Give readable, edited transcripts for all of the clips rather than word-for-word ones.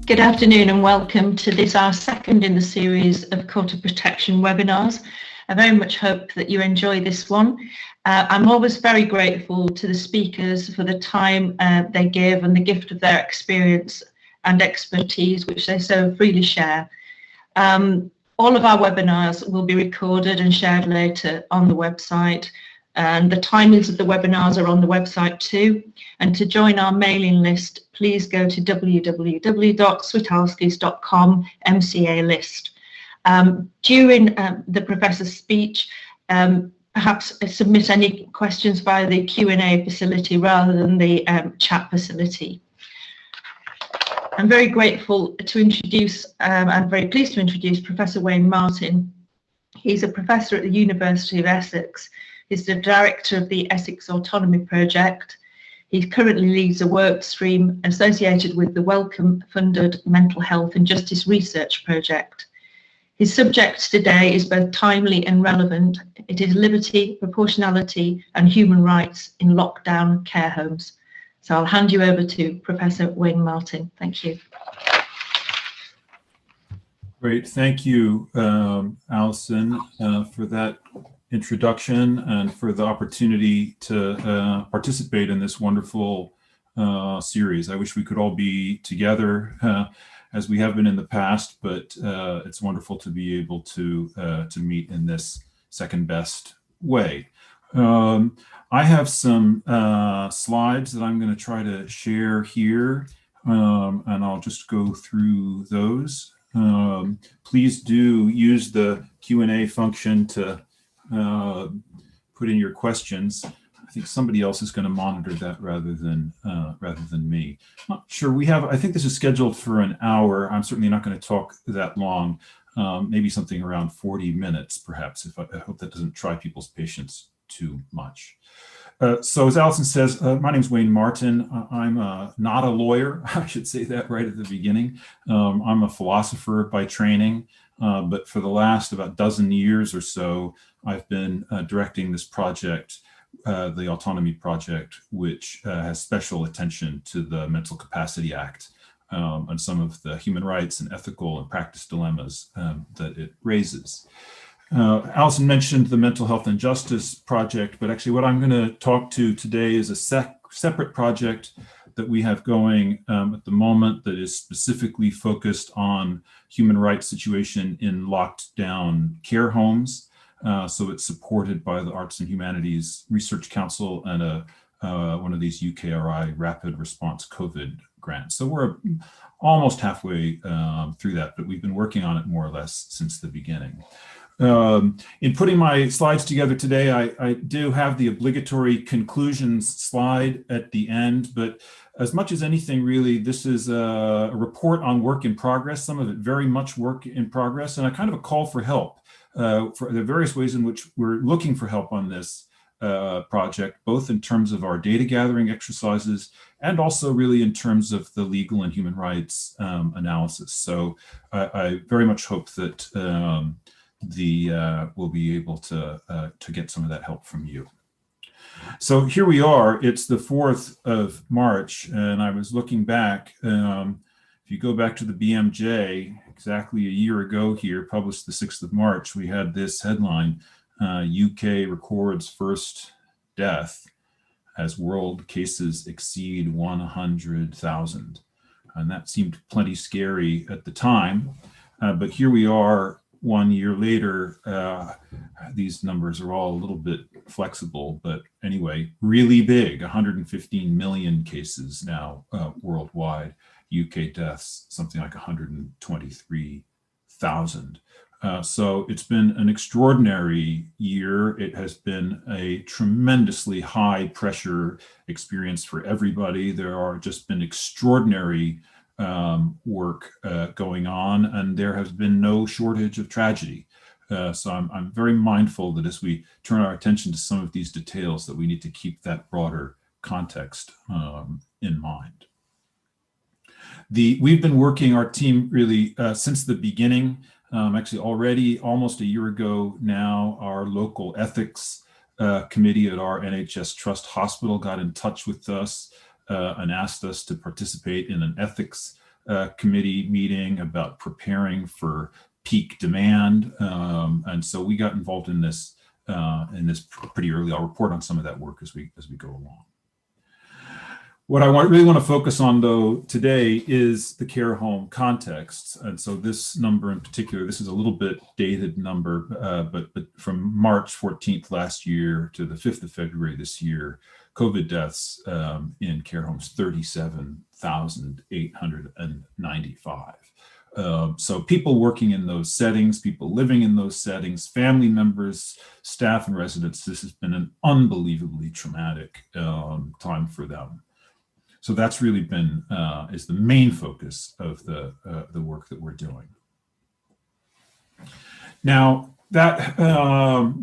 Good afternoon and welcome to this, our second in the series of Court of Protection webinars. I very much hope that you enjoy this one. I'm always very grateful to the speakers for the time they give and the gift of their experience and expertise, which they so freely share. All of our webinars will be recorded and shared later on the website, and the timings of the webinars are on the website too. And to join our mailing list, please go to www.switalskis.com MCA list. During the professor's speech, perhaps submit any questions via the Q&A facility rather than the chat facility. I'm very grateful to introduce, I'm very pleased to introduce Professor Wayne Martin. He's a professor at the University of Essex. He's the director of the Essex Autonomy Project. He currently leads a work stream associated with the Wellcome-funded Mental Health and Justice Research Project. His subject today is both timely and relevant. It is liberty, proportionality and human rights in lockdown care homes. So I'll hand you over to Professor Wayne Martin. Thank you. Great, thank you, Alison, for that introduction and for the opportunity to participate in this wonderful series. I wish we could all be together as we have been in the past, but it's wonderful to be able to meet in this second best way. I have some slides that I'm going to try to share here, and I'll just go through those. Please do use the Q&A function to put in your questions. I think somebody else is going to monitor that rather than me. Not sure. I think this is scheduled for an hour. I'm certainly not going to talk that long. Maybe something around 40 minutes, perhaps. I hope that doesn't try people's patience too much. So as Alison says, my name is Wayne Martin. I'm not a lawyer. I should say that right at the beginning. I'm a philosopher by training, but for the last about dozen years or so, I've been directing this project, the Autonomy Project, which has special attention to the Mental Capacity Act and some of the human rights and ethical and practice dilemmas that it raises. Alison mentioned the Mental Health and Justice Project, but actually what I'm going to talk to today is a separate project that we have going at the moment that is specifically focused on human rights situation in locked down care homes. So it's supported by the Arts and Humanities Research Council and one of these UKRI Rapid Response COVID grants. So we're almost halfway through that, but we've been working on it more or less since the beginning. In putting my slides together today, I do have the obligatory conclusions slide at the end, but as much as anything, really, this is a report on work in progress, some of it very much work in progress, and a kind of a call for help for the various ways in which we're looking for help on this project, both in terms of our data gathering exercises and also really in terms of the legal and human rights analysis. So I very much hope that we'll be able to get some of that help from you. So here we are. It's the 4th of March, and I was looking back. If you go back to the BMJ, exactly a year ago here, published the 6th of March, we had this headline, UK records first death as world cases exceed 100,000. And that seemed plenty scary at the time, but here we are 1 year later. These numbers are all a little bit flexible, but anyway, really big, 115 million cases now worldwide. UK deaths, something like 123,000. So it's been an extraordinary year. It has been a tremendously high pressure experience for everybody. There are just been extraordinary work going on, and there has been no shortage of tragedy. So I'm very mindful that as we turn our attention to some of these details, that we need to keep that broader context in mind. We've been working, our team really, since the beginning. Actually already almost a year ago now, our local ethics committee at our NHS Trust Hospital got in touch with us and asked us to participate in an ethics committee meeting about preparing for peak demand. And so we got involved in this pretty early. I'll report on some of that work as we go along. What I really want to focus on, though, today is the care home context. And so this number in particular, this is a little bit dated number, but from March 14th last year to the 5th of February this year, COVID deaths in care homes, 37,895. So people working in those settings, people living in those settings, family members, staff and residents, this has been an unbelievably traumatic time for them. So that's really been, is the main focus of the work that we're doing. Now, that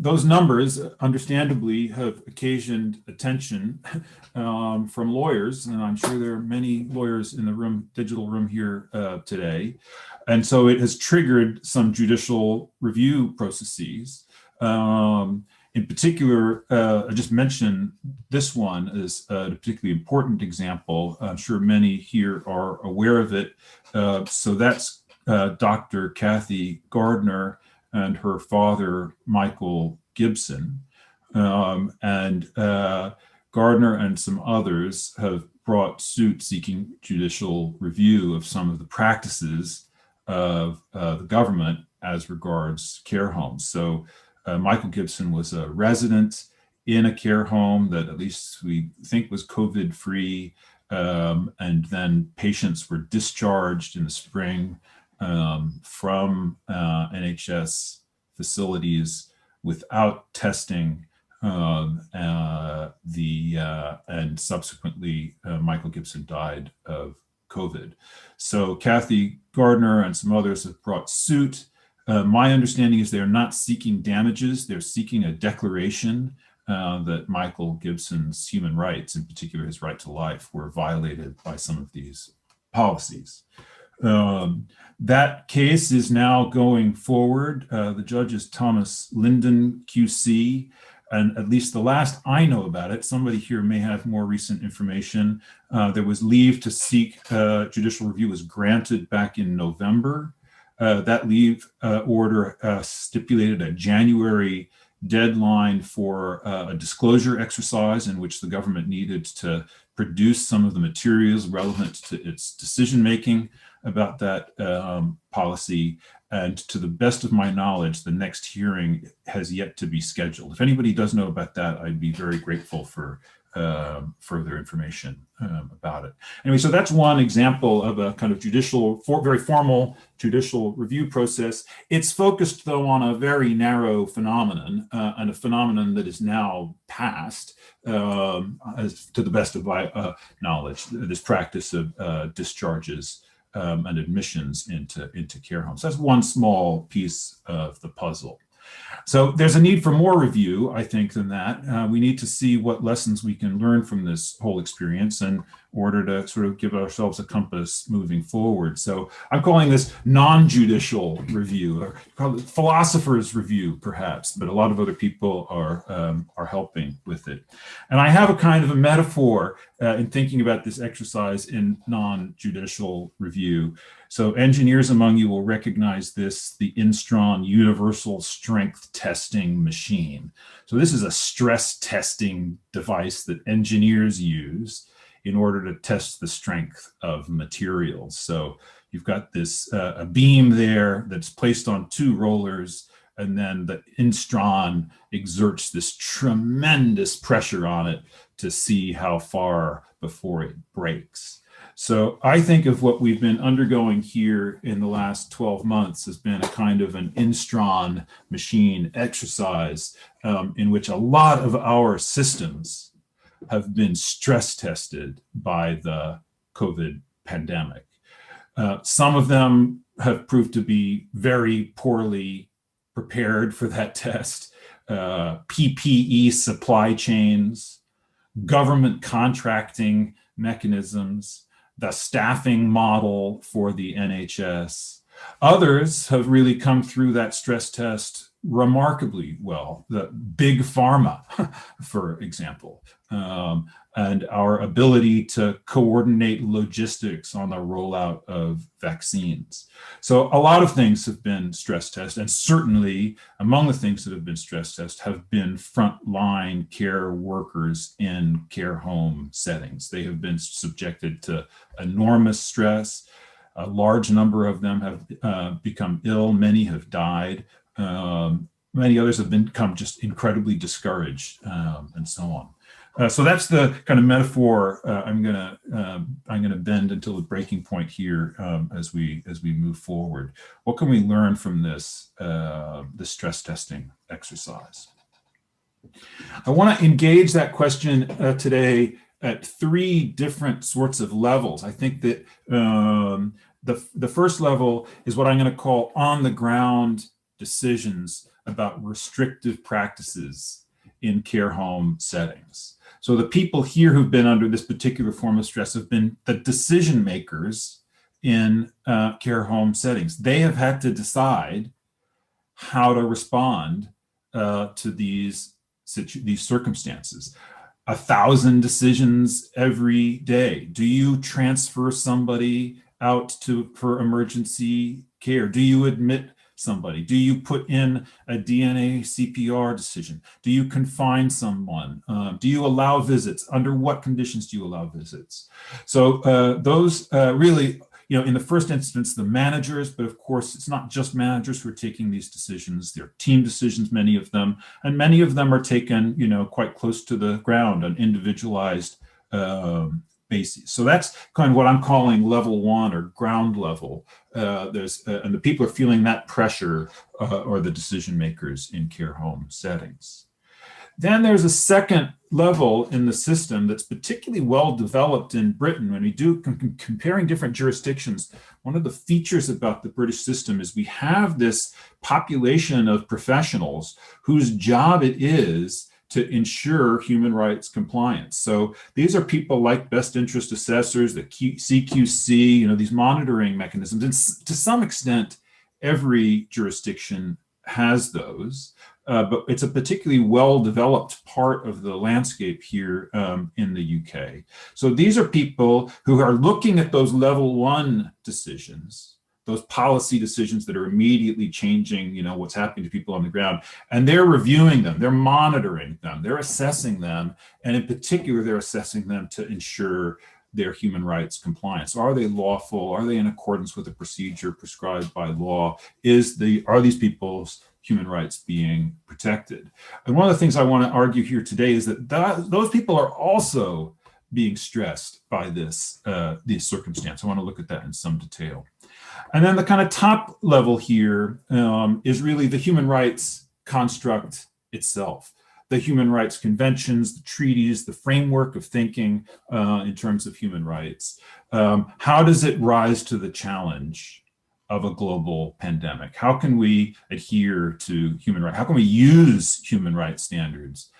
those numbers understandably have occasioned attention from lawyers, and I'm sure there are many lawyers in the room, digital room here today. And so it has triggered some judicial review processes. In particular, I just mentioned this one is a particularly important example. I'm sure many here are aware of it. So that's Dr. Kathy Gardner and her father, Michael Gibson. And Gardner and some others have brought suit seeking judicial review of some of the practices of the government as regards care homes. So Michael Gibson was a resident in a care home that at least we think was COVID-free, and then patients were discharged in the spring from NHS facilities without testing, and subsequently Michael Gibson died of COVID. So Kathy Gardner and some others have brought suit. My understanding is they're not seeking damages, they're seeking a declaration that Michael Gibson's human rights, in particular his right to life, were violated by some of these policies. That case is now going forward. The judge is Thomas Linden, QC, and at least the last I know about it, somebody here may have more recent information. There was leave to seek judicial review was granted back in November. That leave order stipulated a January deadline for a disclosure exercise in which the government needed to produce some of the materials relevant to its decision-making about that policy. And to the best of my knowledge, the next hearing has yet to be scheduled. If anybody does know about that, I'd be very grateful for further information about it. Anyway, so that's one example of a kind of very formal judicial review process. It's focused, though, on a very narrow phenomenon, and a phenomenon that is now past, as to the best of my knowledge, this practice of discharges and admissions into care homes. That's one small piece of the puzzle. So there's a need for more review, I think, than that. We need to see what lessons we can learn from this whole experience in order to sort of give ourselves a compass moving forward. So I'm calling this non-judicial review, or probably philosopher's review, perhaps, but a lot of other people are helping with it. And I have a kind of a metaphor in thinking about this exercise in non-judicial review. So engineers among you will recognize this, the Instron Universal Strength Testing Machine. So this is a stress testing device that engineers use in order to test the strength of materials. So you've got this a beam there that's placed on two rollers, and then the Instron exerts this tremendous pressure on it to see how far before it breaks. So I think of what we've been undergoing here in the last 12 months has been a kind of an Instron machine exercise in which a lot of our systems have been stress tested by the COVID pandemic. Some of them have proved to be very poorly prepared for that test. PPE supply chains, government contracting mechanisms, the staffing model for the NHS, Others have really come through that stress test remarkably well. The big pharma, for example, and our ability to coordinate logistics on the rollout of vaccines. So a lot of things have been stress tested, and certainly among the things that have been stress tested have been frontline care workers in care home settings. They have been subjected to enormous stress. A large number of them have become ill. Many have died. Many others have become just incredibly discouraged, and so on. So that's the kind of metaphor I'm gonna bend until the breaking point here as we move forward. What can we learn from this stress testing exercise? I want to engage that question today at three different sorts of levels. I think that the first level is what I'm going to call on the ground decisions about restrictive practices in care home settings. So the people here who've been under this particular form of stress have been the decision makers in care home settings. They have had to decide how to respond to these circumstances. 1,000 decisions every day. Do you transfer somebody out for emergency care? Do you admit somebody? Do you put in a DNA CPR decision? Do you confine someone? Do you allow visits? Under what conditions do you allow visits? So those really, in the first instance, the managers, but of course, it's not just managers who are taking these decisions. They're team decisions, many of them, and many of them are taken, quite close to the ground on individualized basis. So that's kind of what I'm calling level one or ground level. And the people are feeling that pressure, or the decision makers in care home settings. Then there's a second level in the system that's particularly well developed in Britain. When we do comparing different jurisdictions, one of the features about the British system is we have this population of professionals whose job it is to ensure human rights compliance. So these are people like best interest assessors, the CQC, these monitoring mechanisms. And to some extent, every jurisdiction has those. But it's a particularly well-developed part of the landscape here in the UK. So these are people who are looking at those level one decisions, those policy decisions that are immediately changing, what's happening to people on the ground, and they're reviewing them, they're monitoring them, they're assessing them, and in particular, they're assessing them to ensure their human rights compliance. Are they lawful? Are they in accordance with the procedure prescribed by law? Are these people's human rights being protected? And one of the things I want to argue here today is that those people are also being stressed by this circumstance. I want to look at that in some detail. And then the kind of top level here is really the human rights construct itself. The human rights conventions, the treaties, the framework of thinking in terms of human rights. How does it rise to the challenge of a global pandemic? How can we adhere to human rights? How can we use human rights standards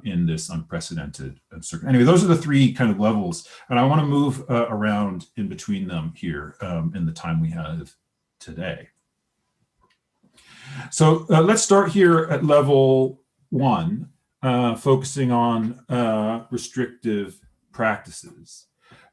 in this unprecedented circumstance? Anyway, those are the three kind of levels, and I want to move around in between them here in the time we have today. So let's start here at level one, focusing on restrictive practices.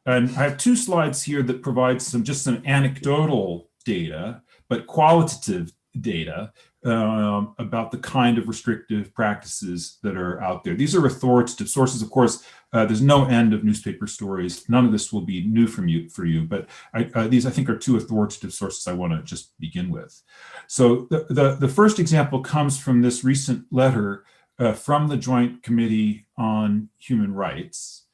And I have two slides here that provide some anecdotal data, but qualitative data about the kind of restrictive practices that are out there. These are authoritative sources. Of course, there's no end of newspaper stories. None of this will be new for you, but these I think are two authoritative sources I want to just begin with. So the first example comes from this recent letter from the Joint Committee on Human Rights.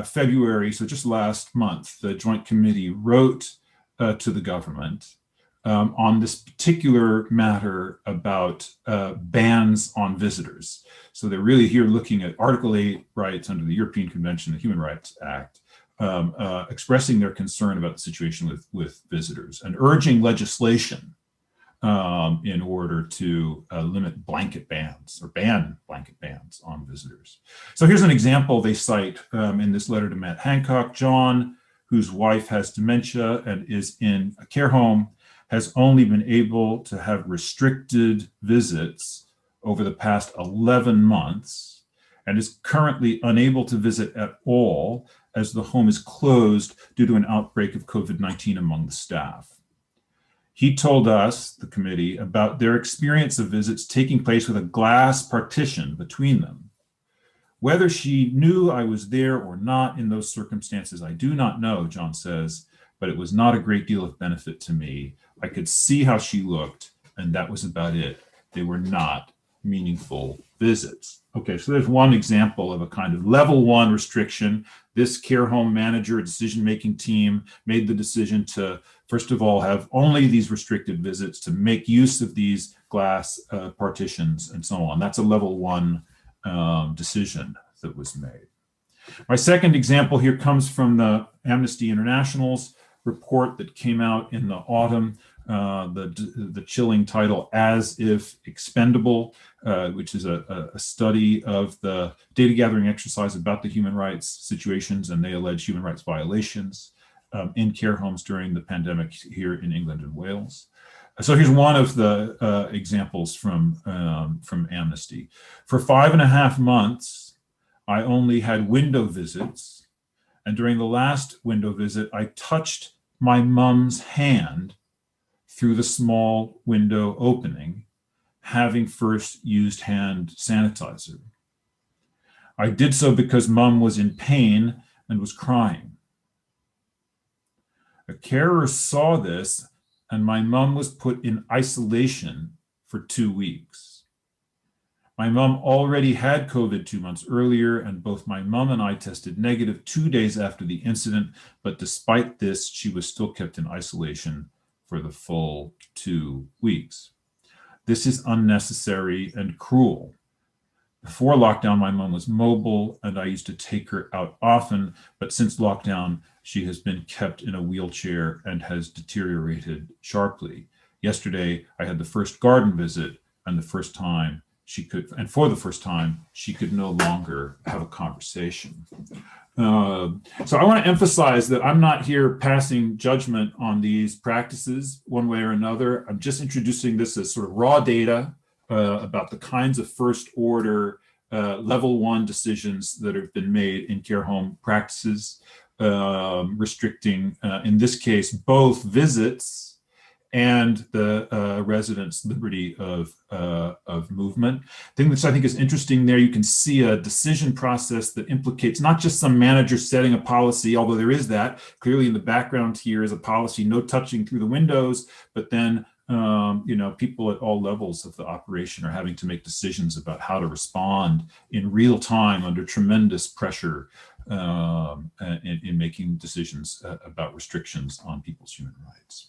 February, so just last month, the Joint Committee wrote to the government on this particular matter about bans on visitors. So they're really here looking at Article 8 rights under the European Convention, the Human Rights Act, expressing their concern about the situation with visitors and urging legislation in order to limit blanket bans or ban blanket bans on visitors. So here's an example they cite in this letter to Matt Hancock. John, whose wife has dementia and is in a care home, has only been able to have restricted visits over the past 11 months and is currently unable to visit at all as the home is closed due to an outbreak of COVID-19 among the staff. He told us, the committee, about their experience of visits taking place with a glass partition between them. Whether she knew I was there or not in those circumstances, I do not know, John says, but it was not a great deal of benefit to me. I could see how she looked, and that was about it. They were not meaningful visits. Okay, so there's one example of a kind of level 1 restriction. This care home manager, decision-making team made the decision to, first of all, have only these restricted visits, to make use of these glass partitions and so on. That's a level 1 decision that was made. My second example here comes from the Amnesty International's report that came out in the autumn, the chilling title, As If Expendable, which is a study of the data gathering exercise about the human rights situations, and they allege human rights violations in care homes during the pandemic here in England and Wales. So here's one of the examples from Amnesty. For 5.5 months, I only had window visits. And during the last window visit, I touched my mom's hand through the small window opening, having first used hand sanitizer. I did so because mom was in pain and was crying. A carer saw this, and my mom was put in isolation for 2 weeks. My mom already had COVID 2 months earlier, and both my mom and I tested negative 2 days after the incident, but despite this, she was still kept in isolation for the full 2 weeks. This is unnecessary and cruel. Before lockdown, my mom was mobile and I used to take her out often, but since lockdown, she has been kept in a wheelchair and has deteriorated sharply. Yesterday, I had the first garden visit, and for the first time, she could no longer have a conversation. So I want to emphasize that I'm not here passing judgment on these practices one way or another. I'm just introducing this as sort of raw data about the kinds of first order level 1 decisions that have been made in care home practices, restricting, in this case, both visits and the residents' liberty of movement. The thing that I think is interesting there, you can see a decision process that implicates not just some manager setting a policy, although there is that. Clearly in the background here is a policy, no touching through the windows, but then people at all levels of the operation are having to make decisions about how to respond in real time under tremendous pressure in making decisions about restrictions on people's human rights.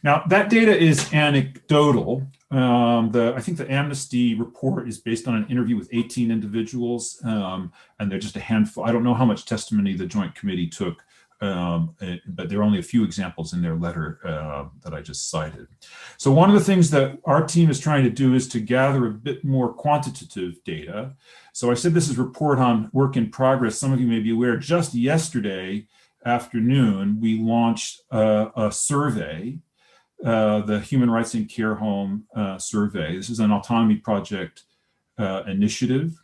Now, that data is anecdotal. I think the Amnesty report is based on an interview with 18 individuals, and they're just a handful. I don't know how much testimony the Joint Committee took, but there are only a few examples in their letter that I just cited. So one of the things that our team is trying to do is to gather a bit more quantitative data. So I said this is report on work in progress. Some of you may be aware, just yesterday afternoon, we launched a survey, the Human Rights in Care Home survey. This is an Autonomy Project initiative.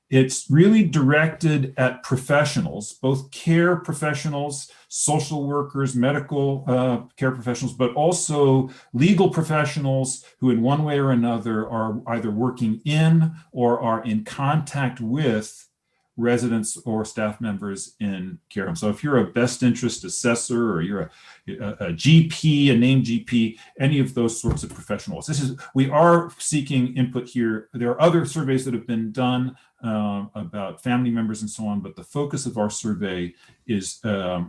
It's really directed at professionals, both care professionals, social workers, medical care professionals, but also legal professionals who in one way or another are either working in or are in contact with residents or staff members in care homes. So if you're a best interest assessor or you're a GP, a named GP, any of those sorts of professionals. We are seeking input here. There are other surveys that have been done about family members and so on, but the focus of our survey is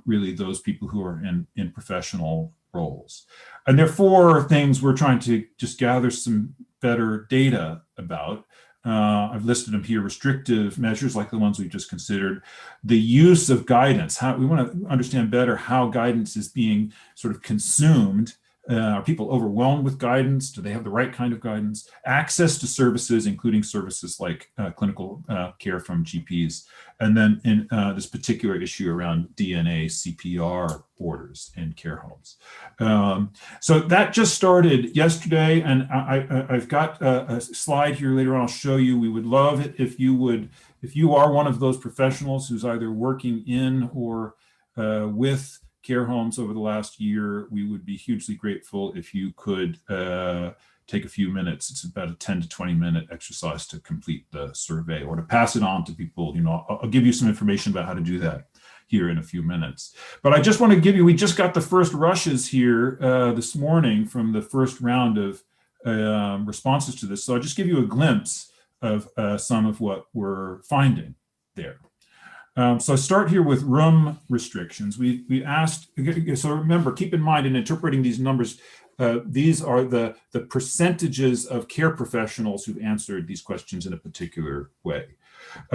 really those people who are in professional roles. And there are 4 things we're trying to just gather some better data about. I've listed them here: restrictive measures like the ones we've just considered, the use of guidance. We want to understand better how guidance is being sort of consumed Are people overwhelmed with guidance? Do they have the right kind of guidance? Access to services, including services like clinical care from GPs. And then in this particular issue around DNA CPR orders in care homes. So that just started yesterday, and I've got a slide here later on I'll show you. We would love it if you are one of those professionals who's either working in or with care homes over the last year. We would be hugely grateful if you could take a few minutes. It's about a 10 to 20 minute exercise to complete the survey or to pass it on to people. You know, I'll give you some information about how to do that here in a few minutes. But I just want to give you, we just got the first rushes here this morning from the first round of responses to this. So I'll just give you a glimpse of some of what we're finding there. So I start here with room restrictions. We asked, so remember, keep in mind in interpreting these numbers, these are the percentages of care professionals who've answered these questions in a particular way.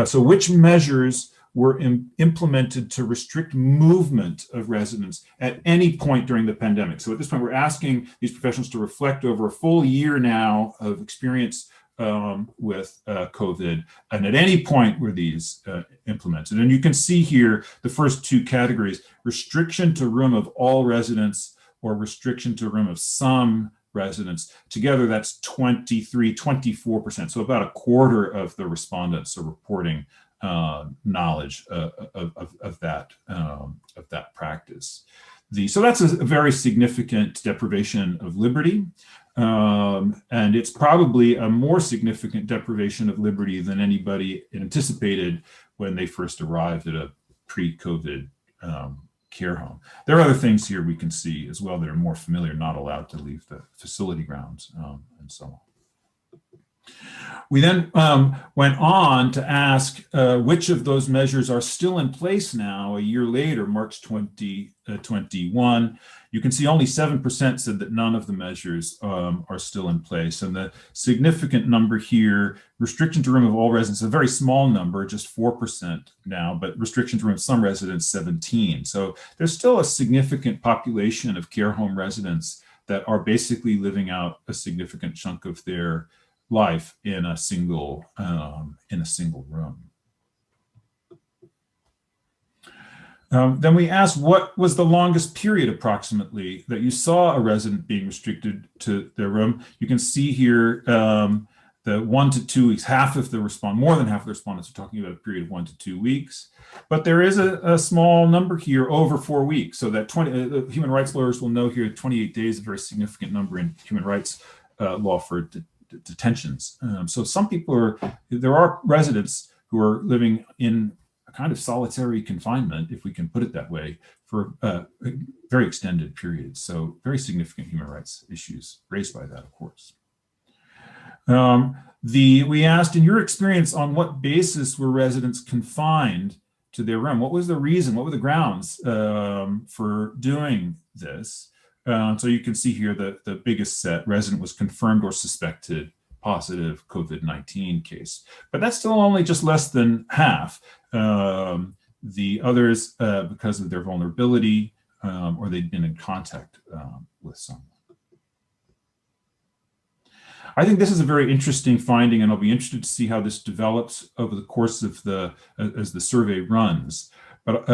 So which measures were implemented to restrict movement of residents at any point during the pandemic? So at this point, we're asking these professionals to reflect over a full year now of experience with COVID, and at any point were these implemented. And you can see here the first two categories: restriction to room of all residents or restriction to room of some residents. Together, that's 24%. So about a quarter of the respondents are reporting knowledge of that practice. So that's a very significant deprivation of liberty. And it's probably a more significant deprivation of liberty than anybody anticipated when they first arrived at a pre-COVID care home. There are other things here we can see as well that are more familiar: not allowed to leave the facility grounds, and so on. We then went on to ask which of those measures are still in place now, a year later, March 2021. You can see only 7% said that none of the measures are still in place. And the significant number here, restriction to room of all residents, a very small number, just 4% now, but restriction to room of some residents, 17. So there's still a significant population of care home residents that are basically living out a significant chunk of their life in a single room. Then we asked, what was the longest period approximately that you saw a resident being restricted to their room? You can see here the 1 to 2 weeks. More than half of the respondents are talking about a period of 1 to 2 weeks. But there is a small number here over 4 weeks. So that human rights lawyers will know here 28 days, a very significant number in human rights law for detentions. So some people there are residents who are living in a kind of solitary confinement, if we can put it that way, for very extended periods. So very significant human rights issues raised by that, of course. We asked, in your experience, on what basis were residents confined to their room? What was the reason? What were the grounds for doing this? So you can see here the biggest set, resident was confirmed or suspected positive COVID-19 case. But that's still only just less than half. The others, because of their vulnerability, or they'd been in contact with someone. I think this is a very interesting finding, and I'll be interested to see how this develops over the course of as the survey runs. But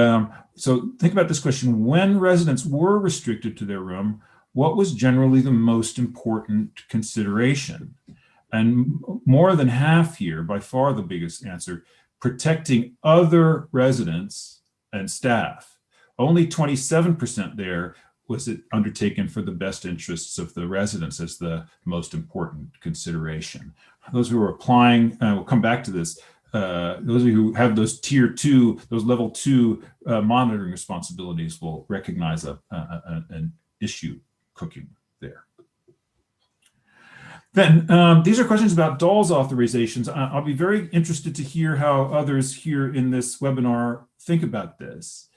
so think about this question: when residents were restricted to their room, what was generally the most important consideration? And more than half here, by far the biggest answer, protecting other residents and staff. Only 27% there was it undertaken for the best interests of the residents as the most important consideration. Those who are applying, we'll come back to this, those of you who have those tier 2, those level 2 monitoring responsibilities will recognize an issue cooking there. Then these are questions about DOLS authorizations. I'll be very interested to hear how others here in this webinar think about this.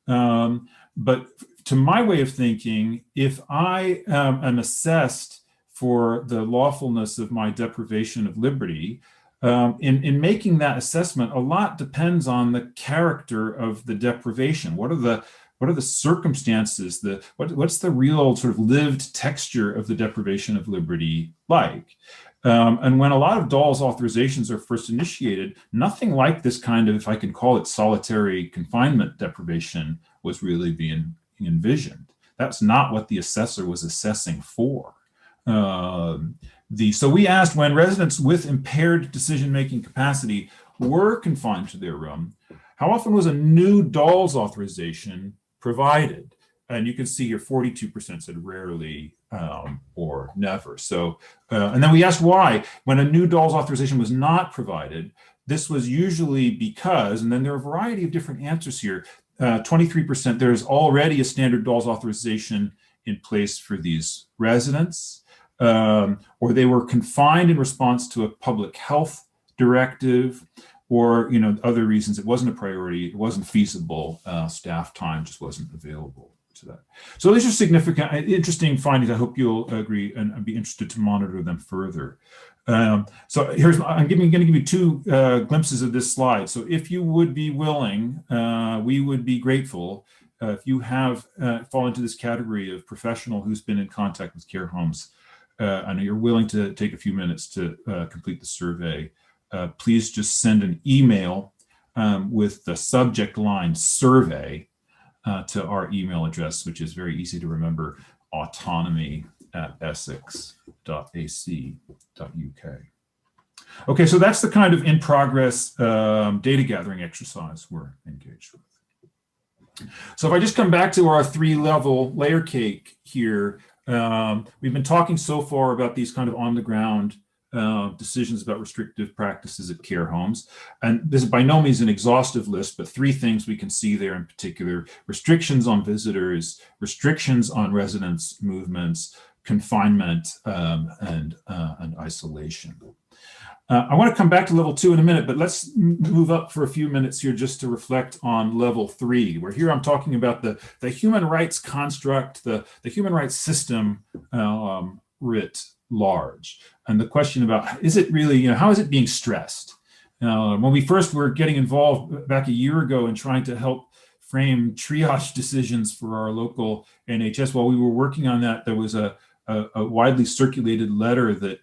But to my way of thinking, if I am assessed for the lawfulness of my deprivation of liberty, in making that assessment, a lot depends on the character of the deprivation. What are What are the circumstances? What's the real sort of lived texture of the deprivation of liberty like? And when a lot of Dahl's authorizations are first initiated, nothing like this kind of, if I can call it, solitary confinement deprivation was really being envisioned. That's not what the assessor was assessing for. So we asked, when residents with impaired decision-making capacity were confined to their room, how often was a new Dahl's authorization provided? And you can see here 42% said rarely or never. So, and then we asked why. When a new Dahl's authorization was not provided, this was usually because, and then there are a variety of different answers here. 23%, there's already a standard Dahl's authorization in place for these residents, or they were confined in response to a public health directive, or other reasons. It wasn't a priority, it wasn't feasible, staff time just wasn't available to that. So these are significant, interesting findings. I hope you'll agree and I'd be interested to monitor them further. So I'm going to give you two glimpses of this slide. So if you would be willing, we would be grateful if you have fall into this category of professional who's been in contact with care homes, and you're willing to take a few minutes to complete the survey. Please just send an email with the subject line survey to our email address, which is very easy to remember, autonomy@essex.ac.uk. Okay, so that's the kind of in-progress data gathering exercise we're engaged with. So if I just come back to our three-level layer cake here, we've been talking so far about these kind of on-the-ground decisions about restrictive practices at care homes. And this is by no means an exhaustive list, but three things we can see there in particular: restrictions on visitors, restrictions on residents' movements, confinement, and isolation. I want to come back to level 2 in a minute, but let's move up for a few minutes here just to reflect on level 3, where here I'm talking about the human rights construct, the human rights system writ large. And the question about, is it really, how is it being stressed? When we first were getting involved back a year ago in trying to help frame triage decisions for our local NHS, while we were working on that, there was a widely circulated letter that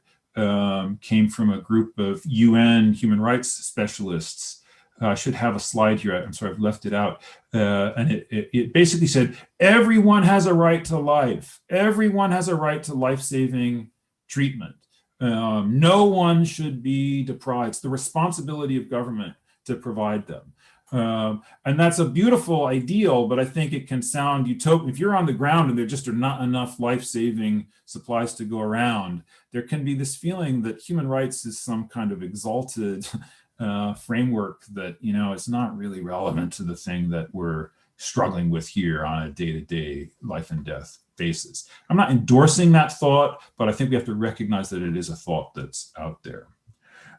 came from a group of UN human rights specialists. I should have a slide here. I'm sorry, I've left it out. And it basically said, everyone has a right to life. Everyone has a right to life-saving treatment. No one should be deprived. It's the responsibility of government to provide them. And that's a beautiful ideal, but I think it can sound utopian. If you're on the ground and there just are not enough life-saving supplies to go around, there can be this feeling that human rights is some kind of exalted framework that, it's not really relevant to the thing that we're struggling with here on a day-to-day life and death basis. I'm not endorsing that thought, but I think we have to recognize that it is a thought that's out there.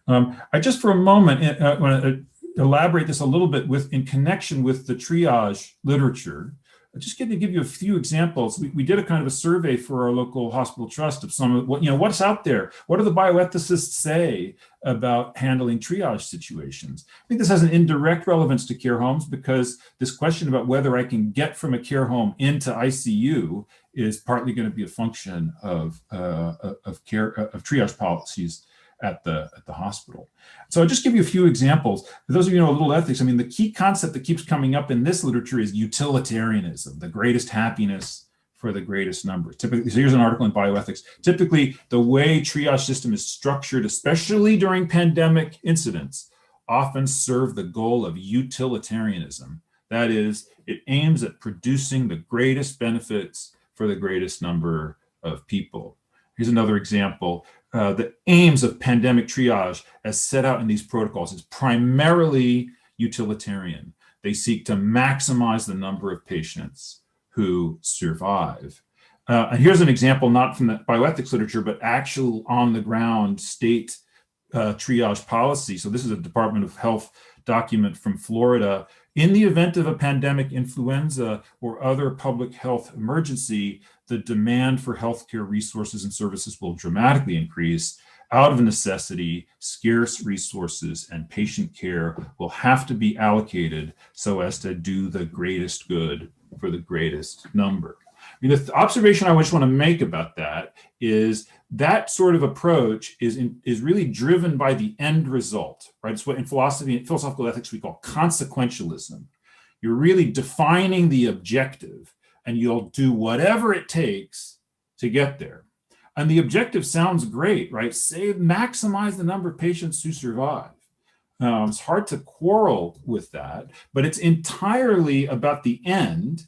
I just for a moment want to elaborate this a little bit in connection with the triage literature. I'm just going to give you a few examples. We did a kind of a survey for our local hospital trust of some of what, what's out there. What do the bioethicists say about handling triage situations? I think this has an indirect relevance to care homes, because this question about whether I can get from a care home into ICU is partly going to be a function of triage policies at the hospital. So I'll just give you a few examples. For those of you who know a little ethics, the key concept that keeps coming up in this literature is utilitarianism, the greatest happiness for the greatest number. Typically, so here's an article in Bioethics. Typically, the way triage system is structured, especially during pandemic incidents, often serve the goal of utilitarianism. That is, it aims at producing the greatest benefits for the greatest number of people. Here's another example. The aims of pandemic triage as set out in these protocols is primarily utilitarian. They seek to maximize the number of patients who survive. And here's an example, not from the bioethics literature, but actual on-the-ground state triage policy. So this is a Department of Health document from Florida. In the event of a pandemic influenza or other public health emergency, the demand for healthcare resources and services will dramatically increase. Out of necessity, scarce resources and patient care will have to be allocated so as to do the greatest good for the greatest number. I mean, the observation I just want to make about that is that sort of approach is really driven by the end result, right? It's what in philosophy and philosophical ethics we call consequentialism. You're really defining the objective, and you'll do whatever it takes to get there. And the objective sounds great, right? Maximize the number of patients who survive. It's hard to quarrel with that, but it's entirely about the end,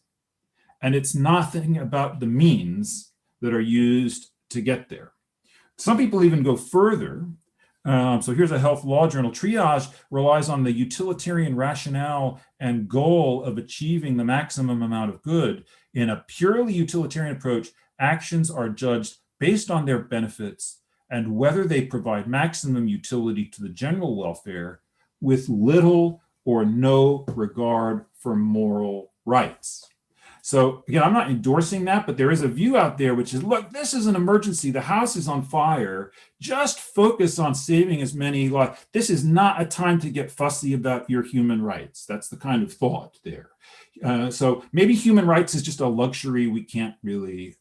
and it's nothing about the means that are used to get there. Some people even go further. So here's a health law journal. Triage relies on the utilitarian rationale and goal of achieving the maximum amount of good. In a purely utilitarian approach, actions are judged based on their benefits and whether they provide maximum utility to the general welfare with little or no regard for moral rights. So again, I'm not endorsing that, but there is a view out there which is, look, this is an emergency. The house is on fire. Just focus on saving as many lives. This is not a time to get fussy about your human rights. That's the kind of thought there. So maybe human rights is just a luxury we can't really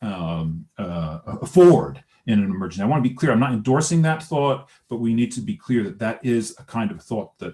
afford in an emergency. I want to be clear. I'm not endorsing that thought, but we need to be clear that that is a kind of thought that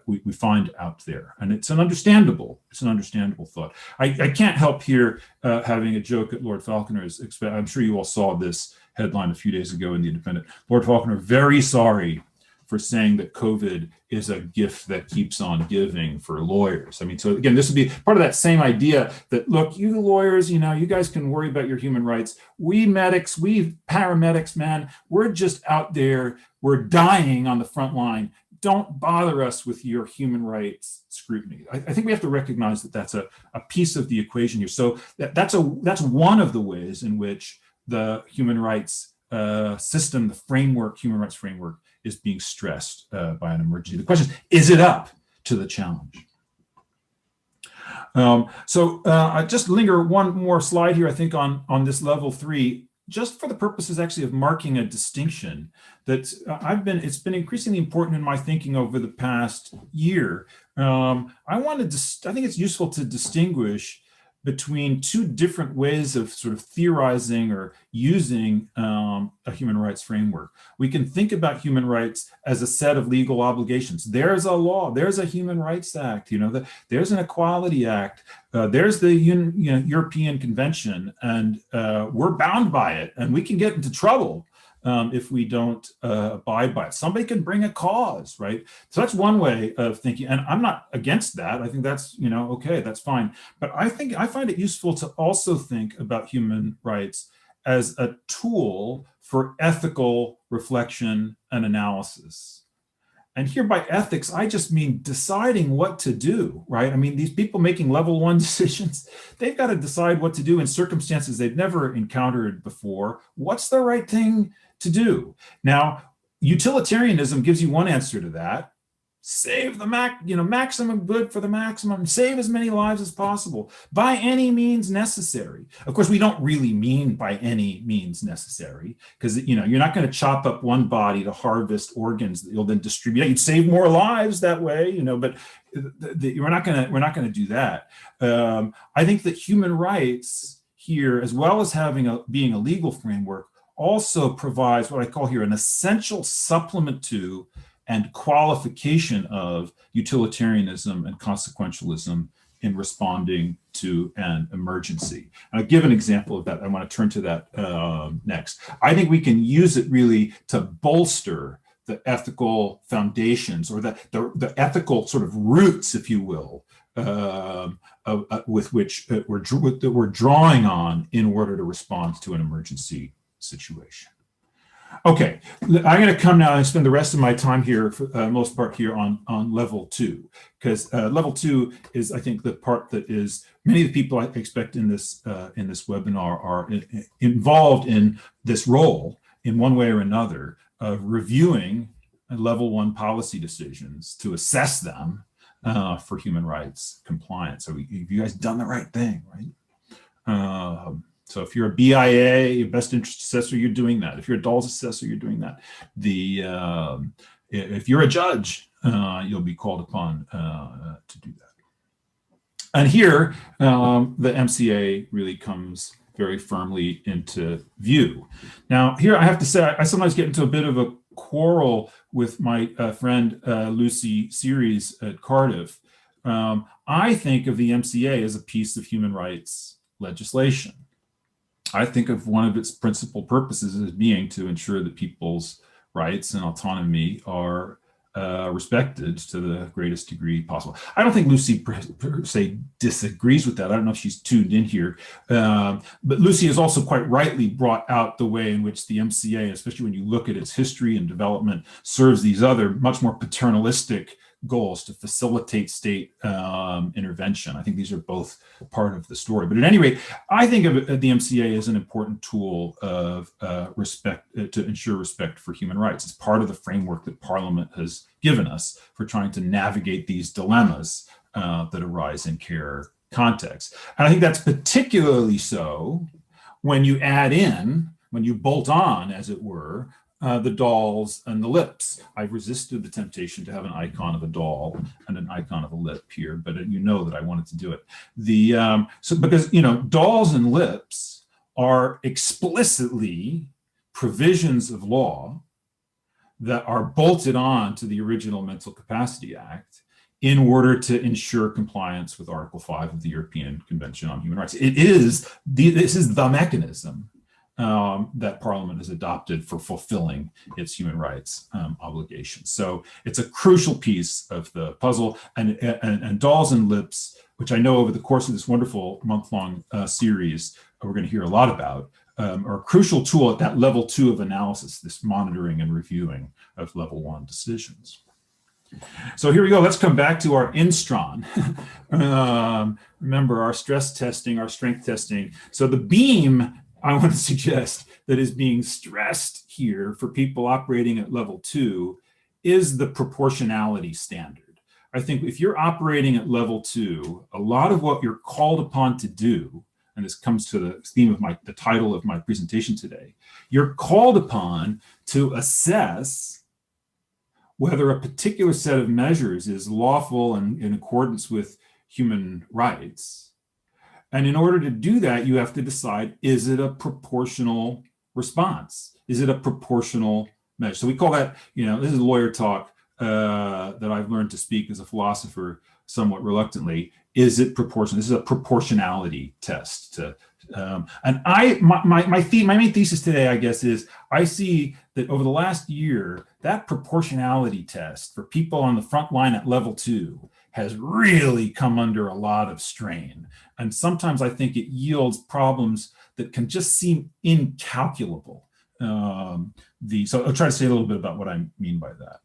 we find out there, and it's an understandable thought. I can't help here having a joke at Lord Falconer's expense. I'm sure you all saw this headline a few days ago in The Independent. Lord Falconer, very sorry for saying that COVID is a gift that keeps on giving for lawyers. I mean, so again, this would be part of that same idea that, look, you lawyers, you guys can worry about your human rights. We medics, we paramedics, man, we're just out there, we're dying on the front line. Don't bother us with your human rights scrutiny. I think we have to recognize that that's a piece of the equation here. So that's one of the ways in which the human rights system, the framework, human rights framework, is being stressed by an emergency. The question is it up to the challenge? I just linger one more slide here, I think, on this level 3. Just for the purposes actually of marking a distinction that it's been increasingly important in my thinking over the past year. I think it's useful to distinguish between two different ways of sort of theorizing or using a human rights framework. We can think about human rights as a set of legal obligations. There's a law, there's a Human Rights Act, there's an Equality Act, there's the European Convention, and we're bound by it, and we can get into trouble if we don't abide by it. Somebody can bring a cause, right? So that's one way of thinking, and I'm not against that. I think that's, okay, that's fine. But I find it useful to also think about human rights as a tool for ethical reflection and analysis. And here by ethics, I just mean deciding what to do, right? I mean, these people making level 1 decisions, they've got to decide what to do in circumstances they've never encountered before. What's the right thing to do? Now, utilitarianism gives you one answer to that. Save the maximum good for the maximum, save as many lives as possible by any means necessary. Of course, we don't really mean by any means necessary, because you're not going to chop up one body to harvest organs that you'll then distribute. You'd save more lives that way, but we're not going to do that. I think that human rights here, as well as being a legal framework, also provides what I call here an essential supplement to and qualification of utilitarianism and consequentialism in responding to an emergency. And I'll give an example of that. I want to turn to that next. I think we can use it really to bolster the ethical foundations, or the ethical sort of roots, if you will, with which we're drawing on in order to respond to an emergency situation. Okay, I'm going to come now and spend the rest of my time here, for most part here, on level 2, because level 2 is, I think, the part that is many of the people I expect in this webinar are involved in this role in one way or another of reviewing level 1 policy decisions to assess them for human rights compliance. So have you guys done the right thing, right? So if you're a BIA, best interest assessor, you're doing that. If you're a Dawes assessor, you're doing that. If you're a judge, you'll be called upon to do that. And here, the MCA really comes very firmly into view. Now, here I have to say, I sometimes get into a bit of a quarrel with my friend Lucy Series at Cardiff. I think of the MCA as a piece of human rights legislation. I think of one of its principal purposes as being to ensure that people's rights and autonomy are respected to the greatest degree possible. I don't think Lucy per se disagrees with that. I don't know if she's tuned in here, but Lucy has also quite rightly brought out the way in which the MCA, especially when you look at its history and development, serves these other much more paternalistic goals to facilitate state intervention. I think these are both part of the story. But at any rate, I think of the MCA as an important tool of respect to ensure respect for human rights. It's part of the framework that Parliament has given us for trying to navigate these dilemmas that arise in care contexts. And I think that's particularly so when you add in, when you bolt on, as it were, the dolls and the lips. I've resisted the temptation to have an icon of a doll and an icon of a lip here, but you know that I wanted to do it. So because, dolls and lips are explicitly provisions of law that are bolted on to the original Mental Capacity Act in order to ensure compliance with Article 5 of the European Convention on Human Rights. This is the mechanism that Parliament has adopted for fulfilling its human rights obligations. So it's a crucial piece of the puzzle, and dolls and lips, which I know over the course of this wonderful month-long series we're going to hear a lot about, are a crucial tool at that level 2 of analysis, this monitoring and reviewing of level 1 decisions. So here we go. Let's come back to our instron. Remember our stress testing, our strength testing. So the beam I want to suggest that is being stressed here for people operating at level 2 is the proportionality standard. I think if you're operating at level 2, a lot of what you're called upon to do, and this comes to the theme of the title of my presentation today, you're called upon to assess whether a particular set of measures is lawful and in accordance with human rights. And in order to do that, you have to decide, is it a proportional response? Is it a proportional measure? So we call that, this is lawyer talk that I've learned to speak as a philosopher somewhat reluctantly. Is it proportional? This is a proportionality test. And my main thesis today, I guess, is I see that over the last year, that proportionality test for people on the front line at level 2 has really come under a lot of strain. And sometimes I think it yields problems that can just seem incalculable. So I'll try to say a little bit about what I mean by that.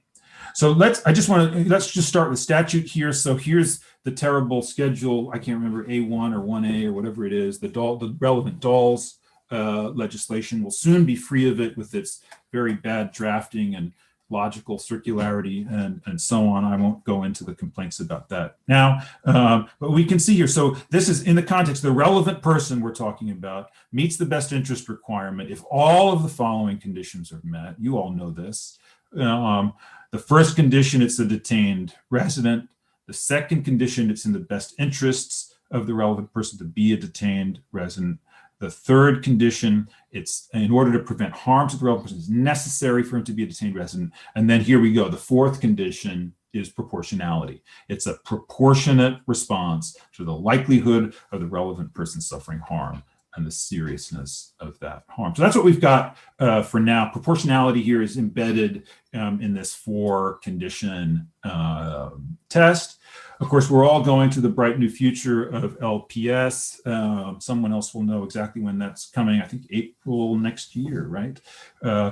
So let's just start with statute here. So here's the terrible schedule. I can't remember A1 or 1A or whatever it is. The relevant dolls legislation will soon be free of it with its very bad drafting and logical circularity and so on. I won't go into the complaints about that now, but we can see here. So this is in the context, the relevant person we're talking about meets the best interest requirement if all of the following conditions are met. You all know this. The first condition, it's a detained resident. The second condition, it's in the best interests of the relevant person to be a detained resident. The third condition, it's in order to prevent harm to the relevant person, it's necessary for him to be a detained resident. And then here we go. The fourth condition is proportionality. It's a proportionate response to the likelihood of the relevant person suffering harm and the seriousness of that harm. So that's what we've got for now. Proportionality here is embedded in this 4-condition test. Of course, we're all going to the bright new future of LPS. Someone else will know exactly when that's coming. I think April next year, right?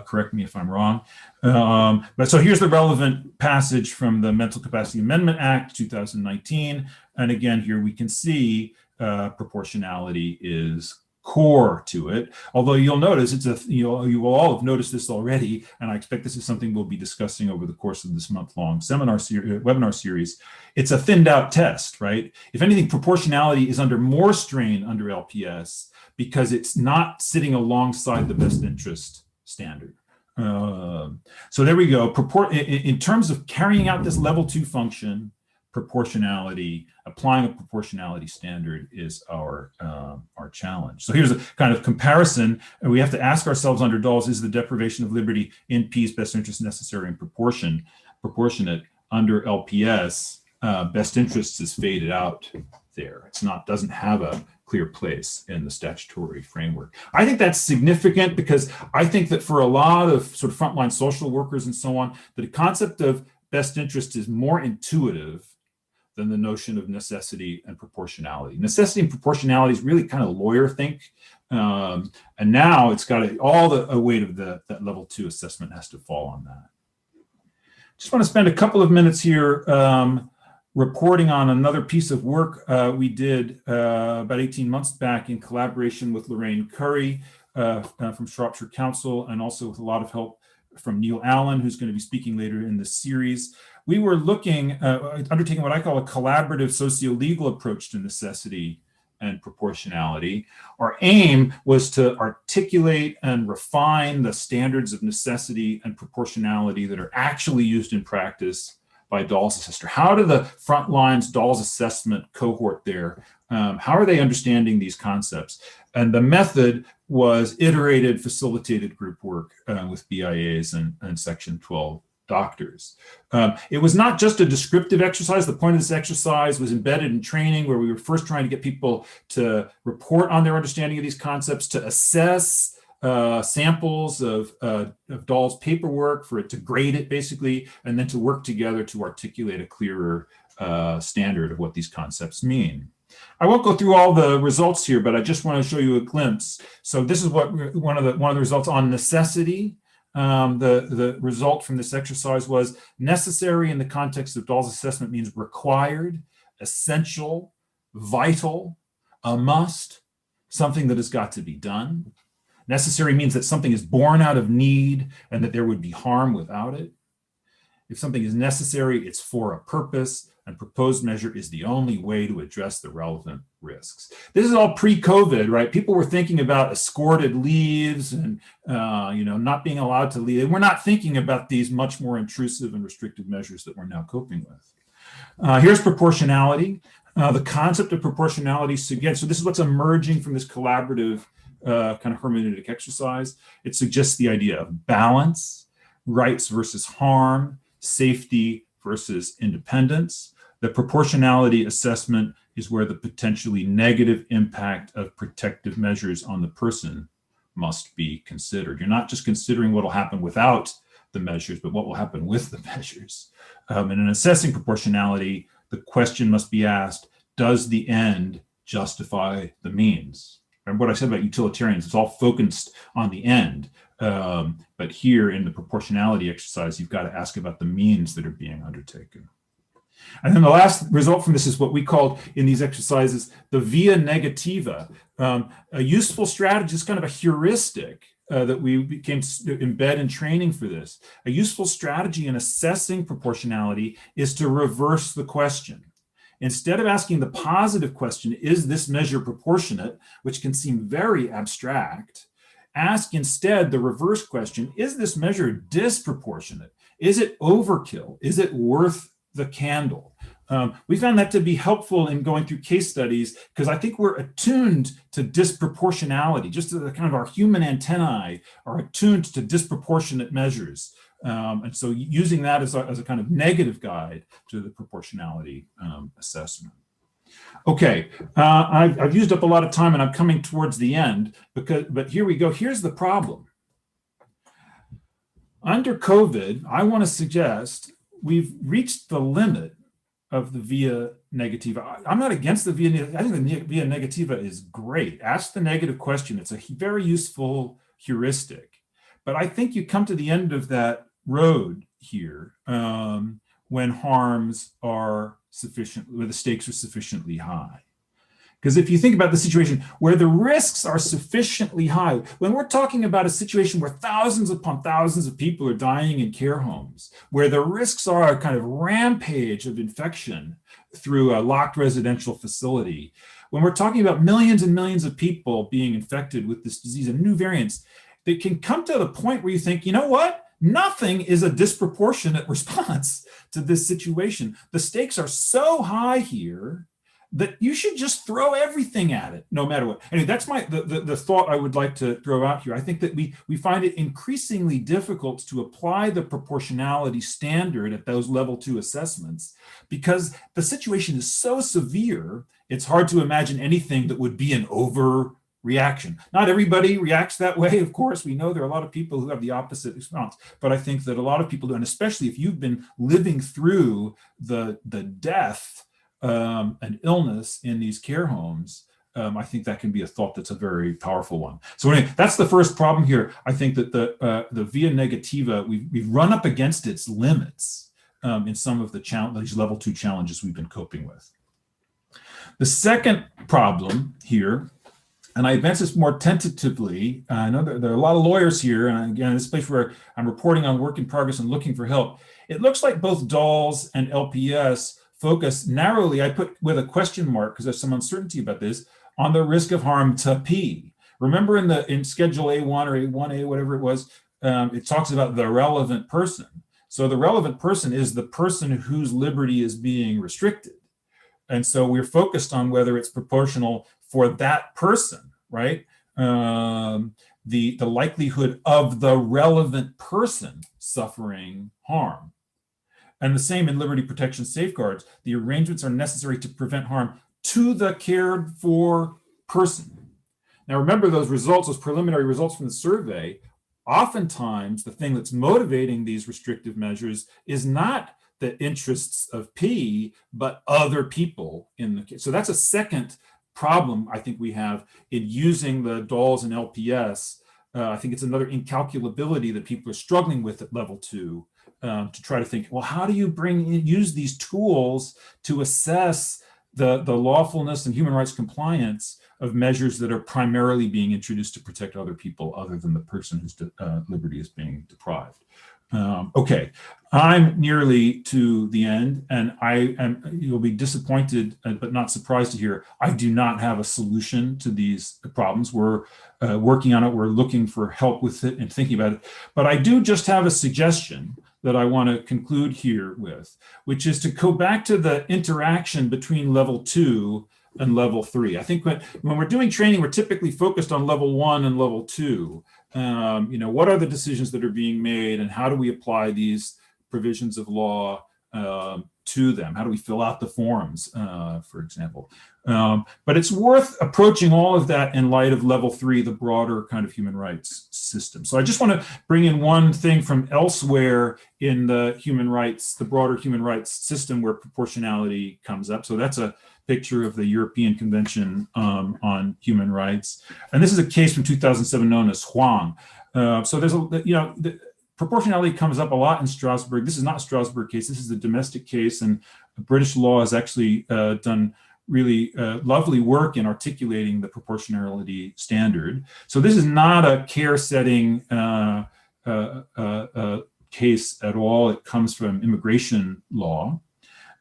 Correct me if I'm wrong. But so here's the relevant passage from the Mental Capacity Amendment Act, 2019. And again, here we can see proportionality is core to it. Although you'll notice you will all have noticed this already, and I expect this is something we'll be discussing over the course of this month-long webinar series. It's a thinned out test, right? If anything, proportionality is under more strain under LPS because it's not sitting alongside the best interest standard. So there we go. In terms of carrying out this level 2 function, proportionality, applying a proportionality standard is our challenge. So here's a kind of comparison. We have to ask ourselves under Dawes, is the deprivation of liberty in P's best interest necessary and proportionate? Under LPS, best interests is faded out there. It's not, doesn't have a clear place in the statutory framework. I think that's significant because I think that for a lot of sort of frontline social workers and so on, the concept of best interest is more intuitive than the notion of necessity and proportionality. Necessity and proportionality is really kind of lawyer think. And now it's got all the weight of that level 2 assessment has to fall on that. Just want to spend a couple of minutes here reporting on another piece of work we did about 18 months back in collaboration with Lorraine Curry from Shropshire Council, and also with a lot of help from Neil Allen, who's going to be speaking later in the series. We were undertaking what I call a collaborative socio-legal approach to necessity and proportionality. Our aim was to articulate and refine the standards of necessity and proportionality that are actually used in practice by Dawes assessor. How do the Frontlines Dawes assessment cohort there, how are they understanding these concepts? And the method was iterated, facilitated group work with BIAs and Section 12 doctors. It was not just a descriptive exercise. The point of this exercise was embedded in training, where we were first trying to get people to report on their understanding of these concepts, to assess samples of Dawes paperwork, for it to grade it basically, and then to work together to articulate a clearer standard of what these concepts mean. I won't go through all the results here, but I just want to show you a glimpse. So this is what one of the results on necessity. The result from this exercise was necessary in the context of Dawes assessment means required, essential, vital, a must, something that has got to be done. Necessary means that something is born out of need and that there would be harm without it. If something is necessary, it's for a purpose, and proposed measure is the only way to address the relevant risks. This is all pre-COVID, right? People were thinking about escorted leaves and not being allowed to leave. We're not thinking about these much more intrusive and restrictive measures that we're now coping with. Here's proportionality. The concept of proportionality, again, so this is what's emerging from this collaborative kind of hermeneutic exercise. It suggests the idea of balance, rights versus harm, safety versus independence. The proportionality assessment is where the potentially negative impact of protective measures on the person must be considered. You're not just considering what will happen without the measures, but what will happen with the measures. And in assessing proportionality, the question must be asked, does the end justify the means? And what I said about utilitarians, it's all focused on the end. But here in the proportionality exercise, you've got to ask about the means that are being undertaken. And then the last result from this is what we called in these exercises the via negativa, a useful strategy, is kind of a heuristic that we became embed in training for this. A useful strategy in assessing proportionality is to reverse the question. Instead of asking the positive question, is this measure proportionate, which can seem very abstract, ask instead the reverse question, is this measure disproportionate? Is it overkill? Is it worth the candle? We found that to be helpful in going through case studies because I think we're attuned to disproportionality, just as kind of our human antennae are attuned to disproportionate measures. And so using that as a kind of negative guide to the proportionality assessment. Okay, I've used up a lot of time and I'm coming towards the end, but here we go. Here's the problem. Under COVID, I want to suggest we've reached the limit of the via negativa. I'm not against the via negativa. I think the via negativa is great. Ask the negative question. It's a very useful heuristic. But I think you come to the end of that road here when harms are sufficient, where the stakes are sufficiently high. Because if you think about the situation where the risks are sufficiently high, when we're talking about a situation where thousands upon thousands of people are dying in care homes, where the risks are a kind of rampage of infection through a locked residential facility, when we're talking about millions and millions of people being infected with this disease and new variants, they can come to the point where you think, you know what? nothing is a disproportionate response to this situation. The stakes are so high here that you should just throw everything at it, no matter what. Anyway, that's the thought I would like to throw out here. I think that we find it increasingly difficult to apply the proportionality standard at those level 2 assessments because the situation is so severe, it's hard to imagine anything that would be an overreaction. Not everybody reacts that way, of course. We know there are a lot of people who have the opposite response, but I think that a lot of people do, and especially if you've been living through the death and illness in these care homes, I think that can be a thought that's a very powerful one. So anyway, that's the first problem here. I think that the via negativa, we've run up against its limits in some of these level 2 challenges we've been coping with. The second problem here, and I advance this more tentatively, I know there are a lot of lawyers here, and again, this place where I'm reporting on work in progress and looking for help. It looks like both DALS and LPS focus narrowly, I put with a question mark because there's some uncertainty about this, on the risk of harm to P. Remember in Schedule A1 or A1A, whatever it was, it talks about the relevant person. So the relevant person is the person whose liberty is being restricted. And so we're focused on whether it's proportional for that person, right? The likelihood of the relevant person suffering harm. And the same in liberty protection safeguards. The arrangements are necessary to prevent harm to the cared for person. Now remember those results, those preliminary results from the survey, oftentimes the thing that's motivating these restrictive measures is not the interests of P, but other people in the case. So that's a second problem I think we have in using the DALS and LPS. I think it's another incalculability that people are struggling with at level 2. To try to think, well, how do you use these tools to assess the lawfulness and human rights compliance of measures that are primarily being introduced to protect other people other than the person whose liberty is being deprived? Okay, I'm nearly to the end, and you'll be disappointed but not surprised to hear I do not have a solution to these problems. We're working on it, we're looking for help with it and thinking about it, but I do just have a suggestion that I want to conclude here with, which is to go back to the interaction between level 2 and level 3. I think when we're doing training, we're typically focused on level 1 and level 2. What are the decisions that are being made and how do we apply these provisions of law to them? How do we fill out the forms, for example? But it's worth approaching all of that in light of level 3, the broader kind of human rights system. So I just want to bring in one thing from elsewhere in the human rights, the broader human rights system where proportionality comes up. So that's a picture of the European Convention on Human Rights. And this is a case from 2007 known as Huang. So there's proportionality comes up a lot in Strasbourg. This is not a Strasbourg case. This is a domestic case, and British law has actually done really lovely work in articulating the proportionality standard. So this is not a care setting case at all. It comes from immigration law.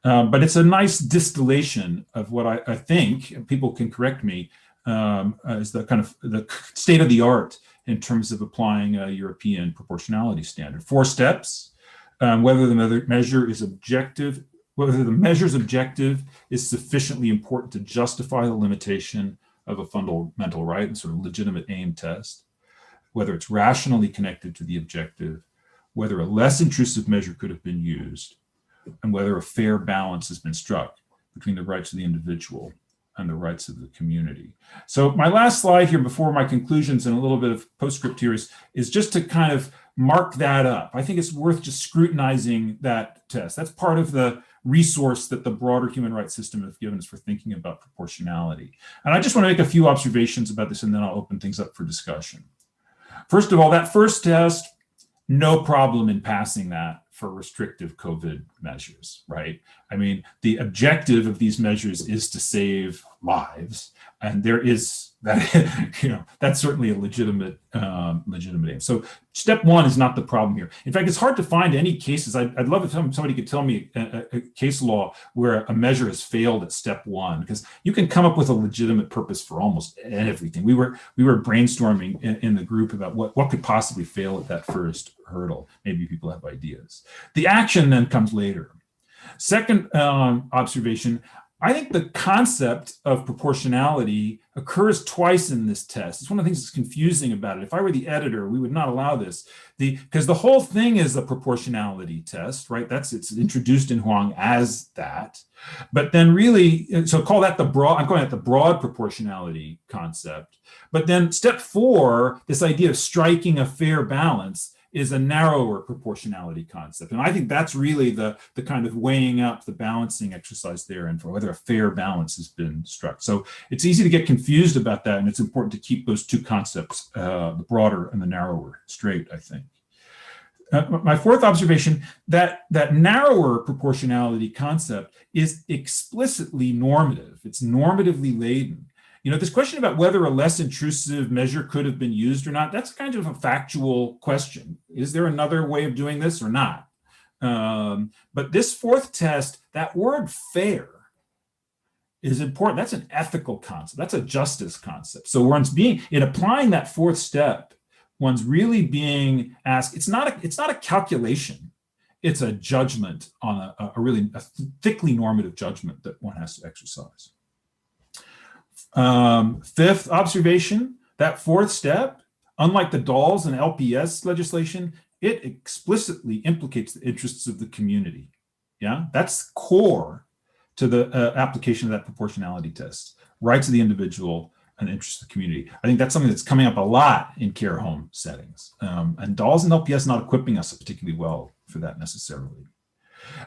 But it's a nice distillation of what I think, people can correct me, is the kind of the state of the art in terms of applying a European proportionality standard. 4 steps, whether the measure is objective, whether the measure's objective is sufficiently important to justify the limitation of a fundamental right, and sort of legitimate aim test, whether it's rationally connected to the objective, whether a less intrusive measure could have been used, and whether a fair balance has been struck between the rights of the individual and the rights of the community. So my last slide here before my conclusions and a little bit of postscript here is just to kind of mark that up. I think it's worth just scrutinizing that test. That's part of the resource that the broader human rights system has given us for thinking about proportionality. And I just want to make a few observations about this, and then I'll open things up for discussion. First of all, that first test, no problem in passing that for restrictive COVID measures, right? I mean, the objective of these measures is to save lives. And there is that, that's certainly a legitimate aim. So step one is not the problem here. In fact, it's hard to find any cases. I'd love if somebody could tell me a case law where a measure has failed at step one, because you can come up with a legitimate purpose for almost everything. We were brainstorming in the group about what could possibly fail at that first hurdle. Maybe people have ideas. The action then comes later. Second observation, I think the concept of proportionality occurs twice in this test. It's one of the things that's confusing about it. If I were the editor, we would not allow this. Because the whole thing is a proportionality test, right? It's introduced in Huang as that. But then really, so call that I'm calling it the broad proportionality concept. But then step 4, this idea of striking a fair balance, is a narrower proportionality concept. And I think that's really the kind of weighing up, the balancing exercise there, and for whether a fair balance has been struck. So it's easy to get confused about that, and it's important to keep those two concepts, the broader and the narrower, straight, I think. My fourth observation, that narrower proportionality concept is explicitly normative. It's normatively laden. This question about whether a less intrusive measure could have been used or not, that's kind of a factual question. Is there another way of doing this or not? But this fourth test, that word fair is important. That's an ethical concept. That's a justice concept. So in applying that fourth step, one's really being asked, it's not a calculation. It's a judgment on a really thickly normative judgment that one has to exercise. Fifth observation, that fourth step, unlike the Dawes and LPS legislation, it explicitly implicates the interests of the community. Yeah, that's core to the application of that proportionality test, rights of the individual and the interests of the community. I think that's something that's coming up a lot in care home settings. And Dawes and LPS not equipping us particularly well for that necessarily.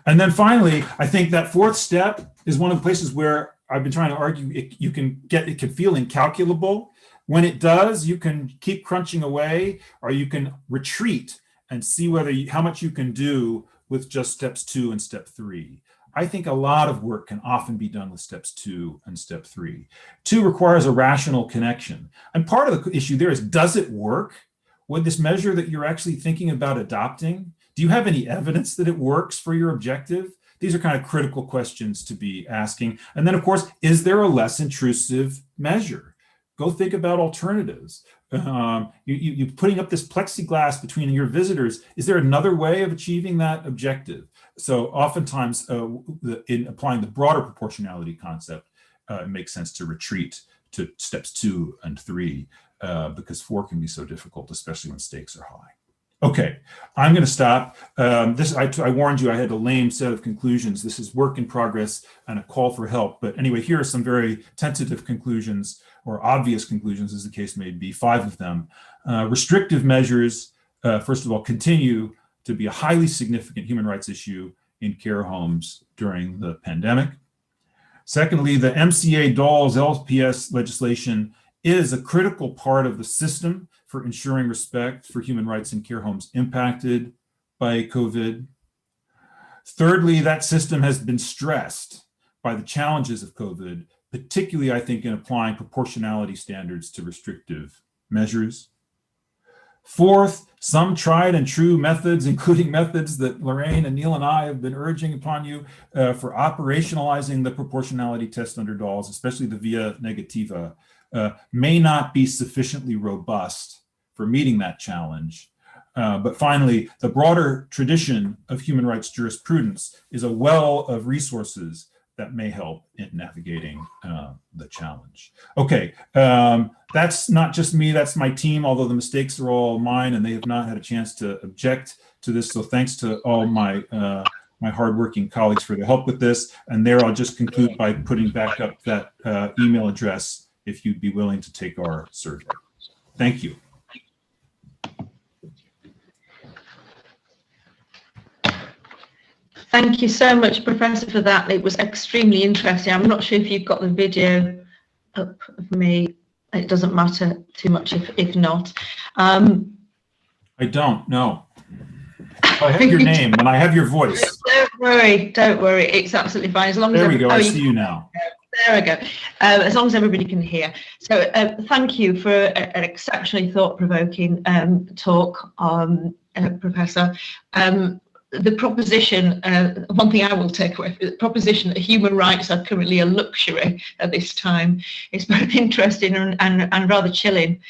And then finally, I think that fourth step is one of the places where I've been trying to argue it can feel incalculable. When it does, you can keep crunching away, or you can retreat and see how much you can do with just steps 2 and step 3. I think a lot of work can often be done with steps 2 and step 3. 2 requires a rational connection. And part of the issue there is, does it work? Would this measure that you're actually thinking about adopting, do you have any evidence that it works for your objective? These are kind of critical questions to be asking. And then, of course, is there a less intrusive measure? Go think about alternatives. You're putting up this plexiglass between your visitors. Is there another way of achieving that objective? So oftentimes, in applying the broader proportionality concept, it makes sense to retreat to steps 2 and 3 because 4 can be so difficult, especially when stakes are high. Okay, I'm going to stop. I warned you I had a lame set of conclusions. This is work in progress and a call for help. But anyway, here are some very tentative conclusions, or obvious conclusions as the case may be, 5 of them. Restrictive measures, first of all, continue to be a highly significant human rights issue in care homes during the pandemic. Secondly, the MCA Dawes LPS legislation is a critical part of the system for ensuring respect for human rights in care homes impacted by COVID. Thirdly, that system has been stressed by the challenges of COVID, particularly, I think, in applying proportionality standards to restrictive measures. Fourth, some tried and true methods, including methods that Lorraine and Neil and I have been urging upon you for operationalizing the proportionality test under Dawes, especially the via negativa, may not be sufficiently robust for meeting that challenge. But finally, the broader tradition of human rights jurisprudence is a well of resources that may help in navigating the challenge. Okay, that's not just me, that's my team, although the mistakes are all mine and they have not had a chance to object to this. So thanks to all my hardworking colleagues for their help with this. And there I'll just conclude by putting back up that email address if you'd be willing to take our survey. Thank you. Thank you so much, Professor, for that. It was extremely interesting. I'm not sure if you've got the video up of me. It doesn't matter too much if not. I don't, no. I have your name and I have your voice. Don't worry, it's absolutely fine. As long there as we go, I see you now. There we go. As long as everybody can hear. So thank you for an exceptionally thought-provoking talk, Professor. The proposition, one thing I will take away, the proposition that human rights are currently a luxury at this time is both interesting and rather chilling.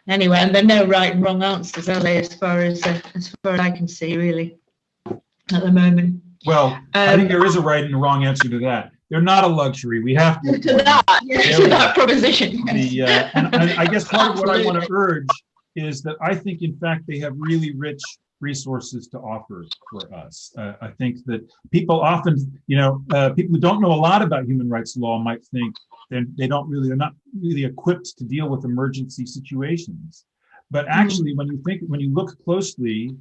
Anyway, and there are no right and wrong answers, are there, as far as I can see, really, at the moment. Well, I think there is a right and a wrong answer to that. They're not a luxury. We have to. To that proposition. Yes. And I guess part of what I want to urge is that I think, in fact, they have really rich resources to offer for us. I think that people often, people who don't know a lot about human rights law might think they're not really equipped to deal with emergency situations. But actually, when you look closely,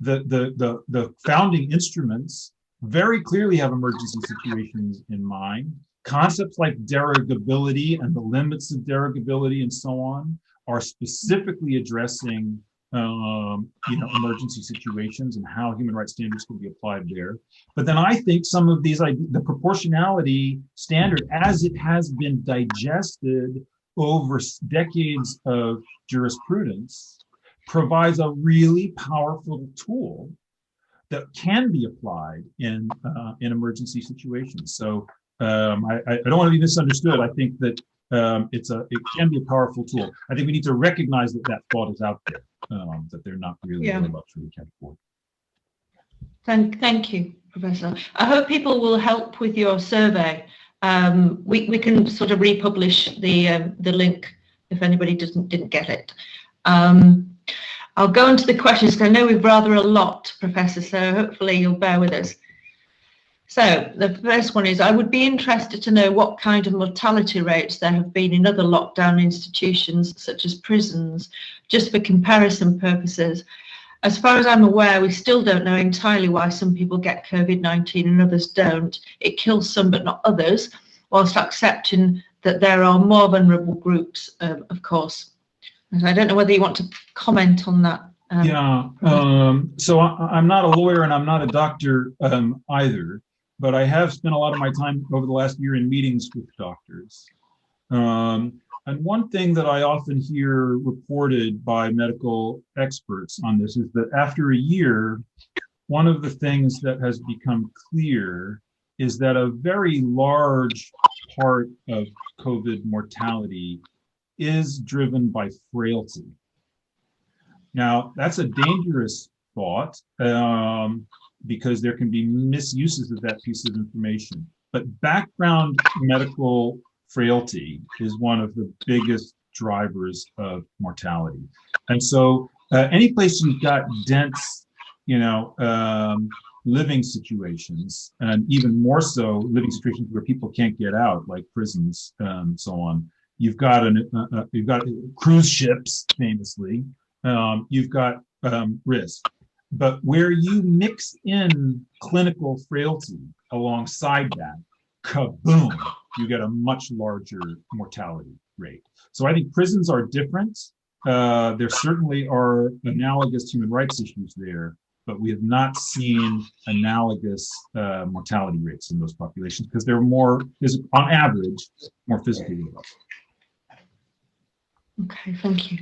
the founding instruments very clearly have emergency situations in mind. Concepts like derogability and the limits of derogability and so on are specifically addressing emergency situations and how human rights standards can be applied there. But then I think some of these, the proportionality standard, as it has been digested over decades of jurisprudence, provides a really powerful tool that can be applied in emergency situations. So I don't want to be misunderstood. I think that it can be a powerful tool. I think we need to recognize that thought is out there, that they're not really a luxury category. Thank you, Professor. I hope people will help with your survey. We can sort of republish the link if anybody didn't get it. I'll go into the questions because I know we've rather a lot, Professor, so hopefully you'll bear with us. So the first one is, I would be interested to know what kind of mortality rates there have been in other lockdown institutions, such as prisons, just for comparison purposes. As far as I'm aware, we still don't know entirely why some people get COVID-19 and others don't. It kills some but not others, whilst accepting that there are more vulnerable groups, of course. And I don't know whether you want to comment on that. So I'm not a lawyer and I'm not a doctor either. But I have spent a lot of my time over the last year in meetings with doctors. And one thing that I often hear reported by medical experts on this is that after a year, one of the things that has become clear is that a very large part of COVID mortality is driven by frailty. Now, that's a dangerous thought. Because there can be misuses of that piece of information. But background medical frailty is one of the biggest drivers of mortality. And so any place you've got dense, living situations, and even more so living situations where people can't get out, like prisons and so on, you've got cruise ships, famously, you've got risk. But where you mix in clinical frailty alongside that, kaboom, you get a much larger mortality rate. So I think prisons are different. There certainly are analogous human rights issues there, but we have not seen analogous mortality rates in those populations because they're on average, more physically robust. Okay, thank you.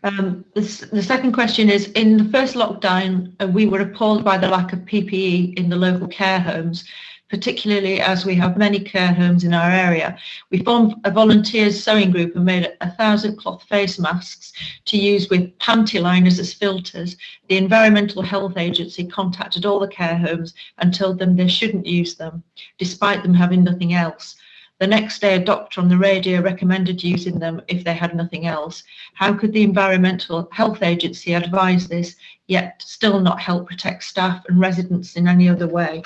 The second question is, in the first lockdown, we were appalled by the lack of PPE in the local care homes, particularly as we have many care homes in our area. We formed a volunteers sewing group and made 1,000 cloth face masks to use with panty liners as filters. The Environmental Health Agency contacted all the care homes and told them they shouldn't use them, despite them having nothing else. The next day, a doctor on the radio recommended using them if they had nothing else. How could the Environmental Health Agency advise this, yet still not help protect staff and residents in any other way?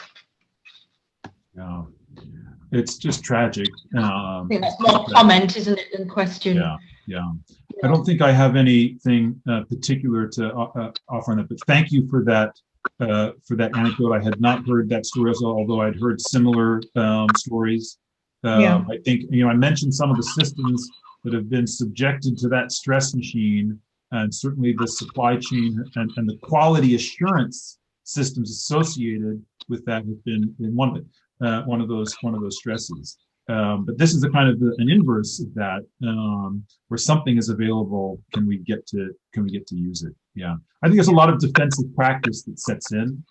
Yeah, it's just tragic. I think that's more comment, isn't it, than question? Yeah. I don't think I have anything particular to offer on that, but thank you for that anecdote. I had not heard that story, although I'd heard similar stories. I think, I mentioned some of the systems that have been subjected to that stress machine, and certainly the supply chain and the quality assurance systems associated with that have been one of it. one of those stresses. But this is a kind of an inverse of that, where something is available. Can we get to use it? Yeah, I think there's a lot of defensive practice that sets in.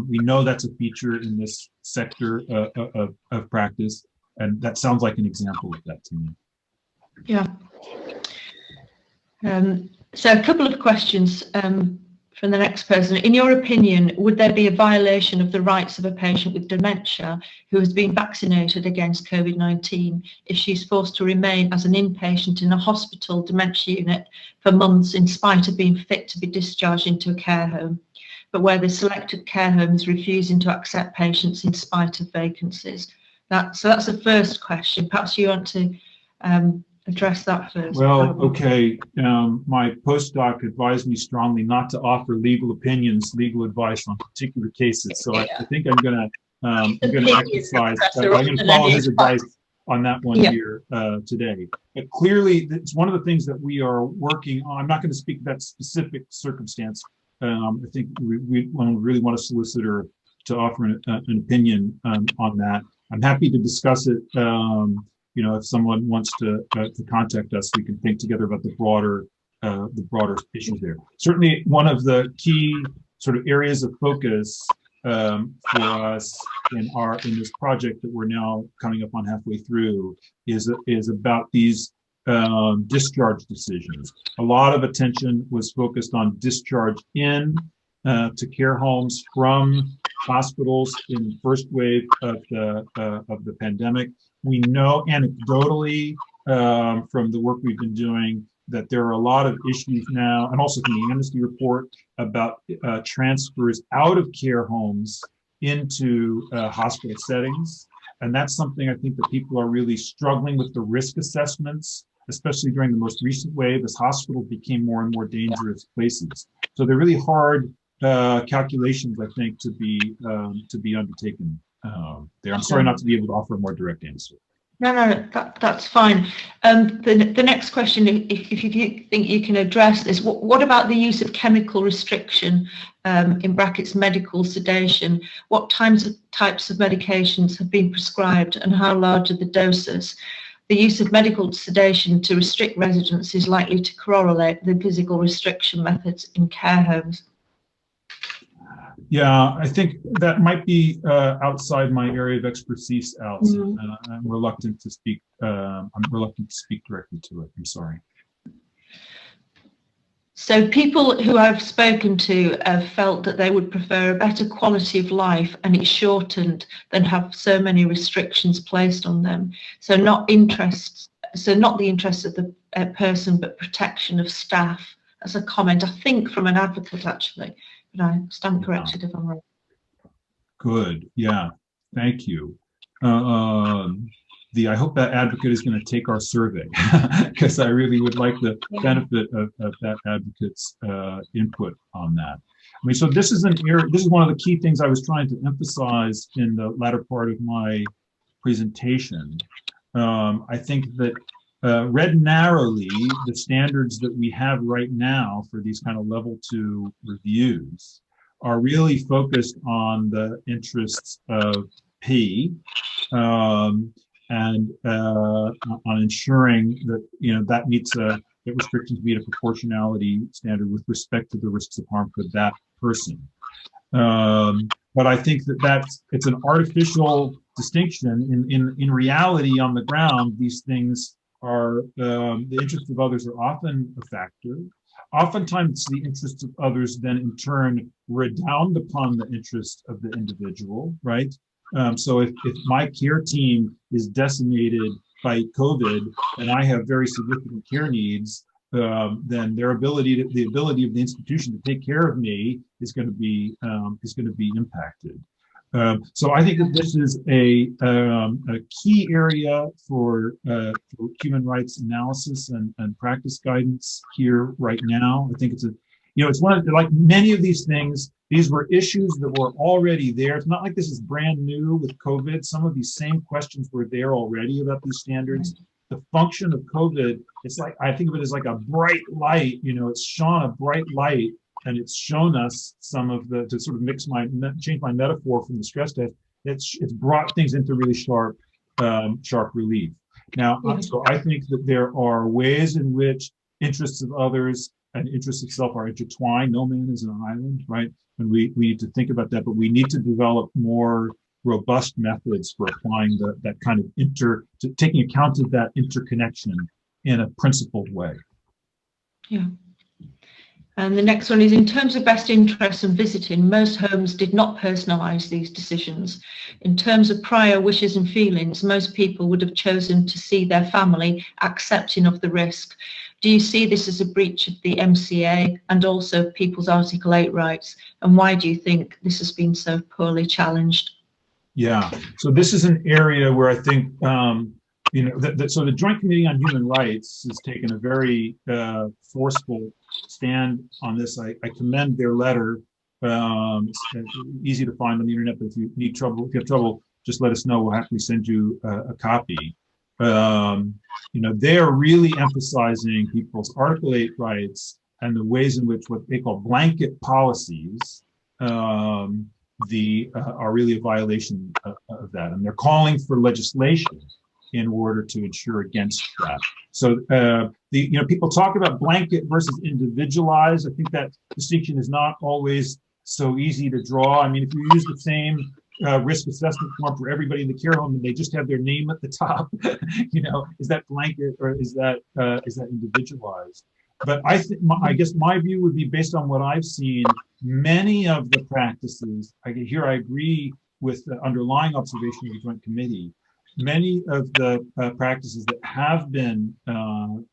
We know that's a feature in this sector of practice, and that sounds like an example of that to me. Yeah. So a couple of questions from the next person. In your opinion, would there be a violation of the rights of a patient with dementia who has been vaccinated against COVID-19 if she's forced to remain as an inpatient in a hospital dementia unit for months in spite of being fit to be discharged into a care home, but where the selected care home is refusing to accept patients in spite of vacancies? So that's the first question. Perhaps you want to address that first. Well, okay. My postdoc advised me strongly not to offer legal advice on particular cases. So I think I'm going to exercise. I'm going to follow his advice on that one here today. But clearly, it's one of the things that we are working on. I'm not going to speak to that specific circumstance. I think we really want a solicitor to offer an opinion on that. I'm happy to discuss it. If someone wants to contact us, we can think together about the broader issue there. Certainly, one of the key sort of areas of focus for us in this project that we're now coming up on halfway through is about these discharge decisions. A lot of attention was focused on discharge to care homes from hospitals in the first wave of the pandemic. We know anecdotally from the work we've been doing that there are a lot of issues now, and also from the Amnesty report, about transfers out of care homes into hospital settings. And that's something I think that people are really struggling with, the risk assessments, especially during the most recent wave as hospitals became more and more dangerous places. So they're really hard calculations, I think, to be undertaken there. I'm sorry not to be able to offer a more direct answer. No, that's fine. The next question, if you think you can address this, what about the use of chemical restriction, in brackets medical sedation? What types of medications have been prescribed and how large are the doses? The use of medical sedation to restrict residents is likely to correlate the physical restriction methods in care homes. Yeah, I think that might be outside my area of expertise, Alison. I'm reluctant to speak. I'm reluctant to speak directly to it. I'm sorry. So people who I've spoken to have felt that they would prefer a better quality of life and it's shortened than have so many restrictions placed on them. So not the interests of the person, but protection of staff. That's a comment, I think, from an advocate actually. But I stand corrected if I'm wrong. Good. Yeah. Thank you. I hope that advocate is going to take our survey because I really would like the benefit of that advocate's input on that. I mean, so this is one of the key things I was trying to emphasize in the latter part of my presentation. I think that read narrowly, the standards that we have right now for these kind of level 2 reviews are really focused on the interests of P and on ensuring that that meets that restrictions meet a proportionality standard with respect to the risks of harm for that person. But I think it's an artificial distinction. In reality, on the ground, these things are the interests of others are often a factor. Oftentimes, the interests of others then in turn redound upon the interest of the individual, right? So if my care team is decimated by COVID and I have very significant care needs, then the ability of the institution to take care of me is going to be impacted. So I think that this is a key area for human rights analysis and practice guidance here right now. I think it's it's one of, like many of these things, these were issues that were already there. It's not like this is brand new with COVID. Some of these same questions were there already about these standards. The function of COVID, it's like, I think of it as like a bright light, it's shone a bright light and it's shown us some of to sort of change my metaphor from the stress test, it's brought things into really sharp relief. Now, so I think that there are ways in which interests of others and interests of self are intertwined. No man is an island, right? And we need to think about that, but we need to develop more robust methods for applying that kind of taking account of that interconnection in a principled way. Yeah. And the next one is, in terms of best interest and visiting, most homes did not personalise these decisions. In terms of prior wishes and feelings, most people would have chosen to see their family accepting of the risk. Do you see this as a breach of the MCA and also people's Article 8 rights? And why do you think this has been so poorly challenged? Yeah, so this is an area where I think, so the Joint Committee on Human Rights has taken a very forceful stand on this. I commend their letter. It's easy to find on the internet, but if you have trouble, just let us know. We'll happily send you a copy. They are really emphasizing people's Article 8 rights and the ways in which what they call blanket policies are really a violation of that. And they're calling for legislation in order to ensure against that. So, people talk about blanket versus individualized. I think that distinction is not always so easy to draw. I mean, if you use the same risk assessment form for everybody in the care home and they just have their name at the top, is that blanket or is that individualized? But I guess my view would be based on what I've seen. Many of the practices, I agree with the underlying observation of the Joint Committee. Many of the practices that have been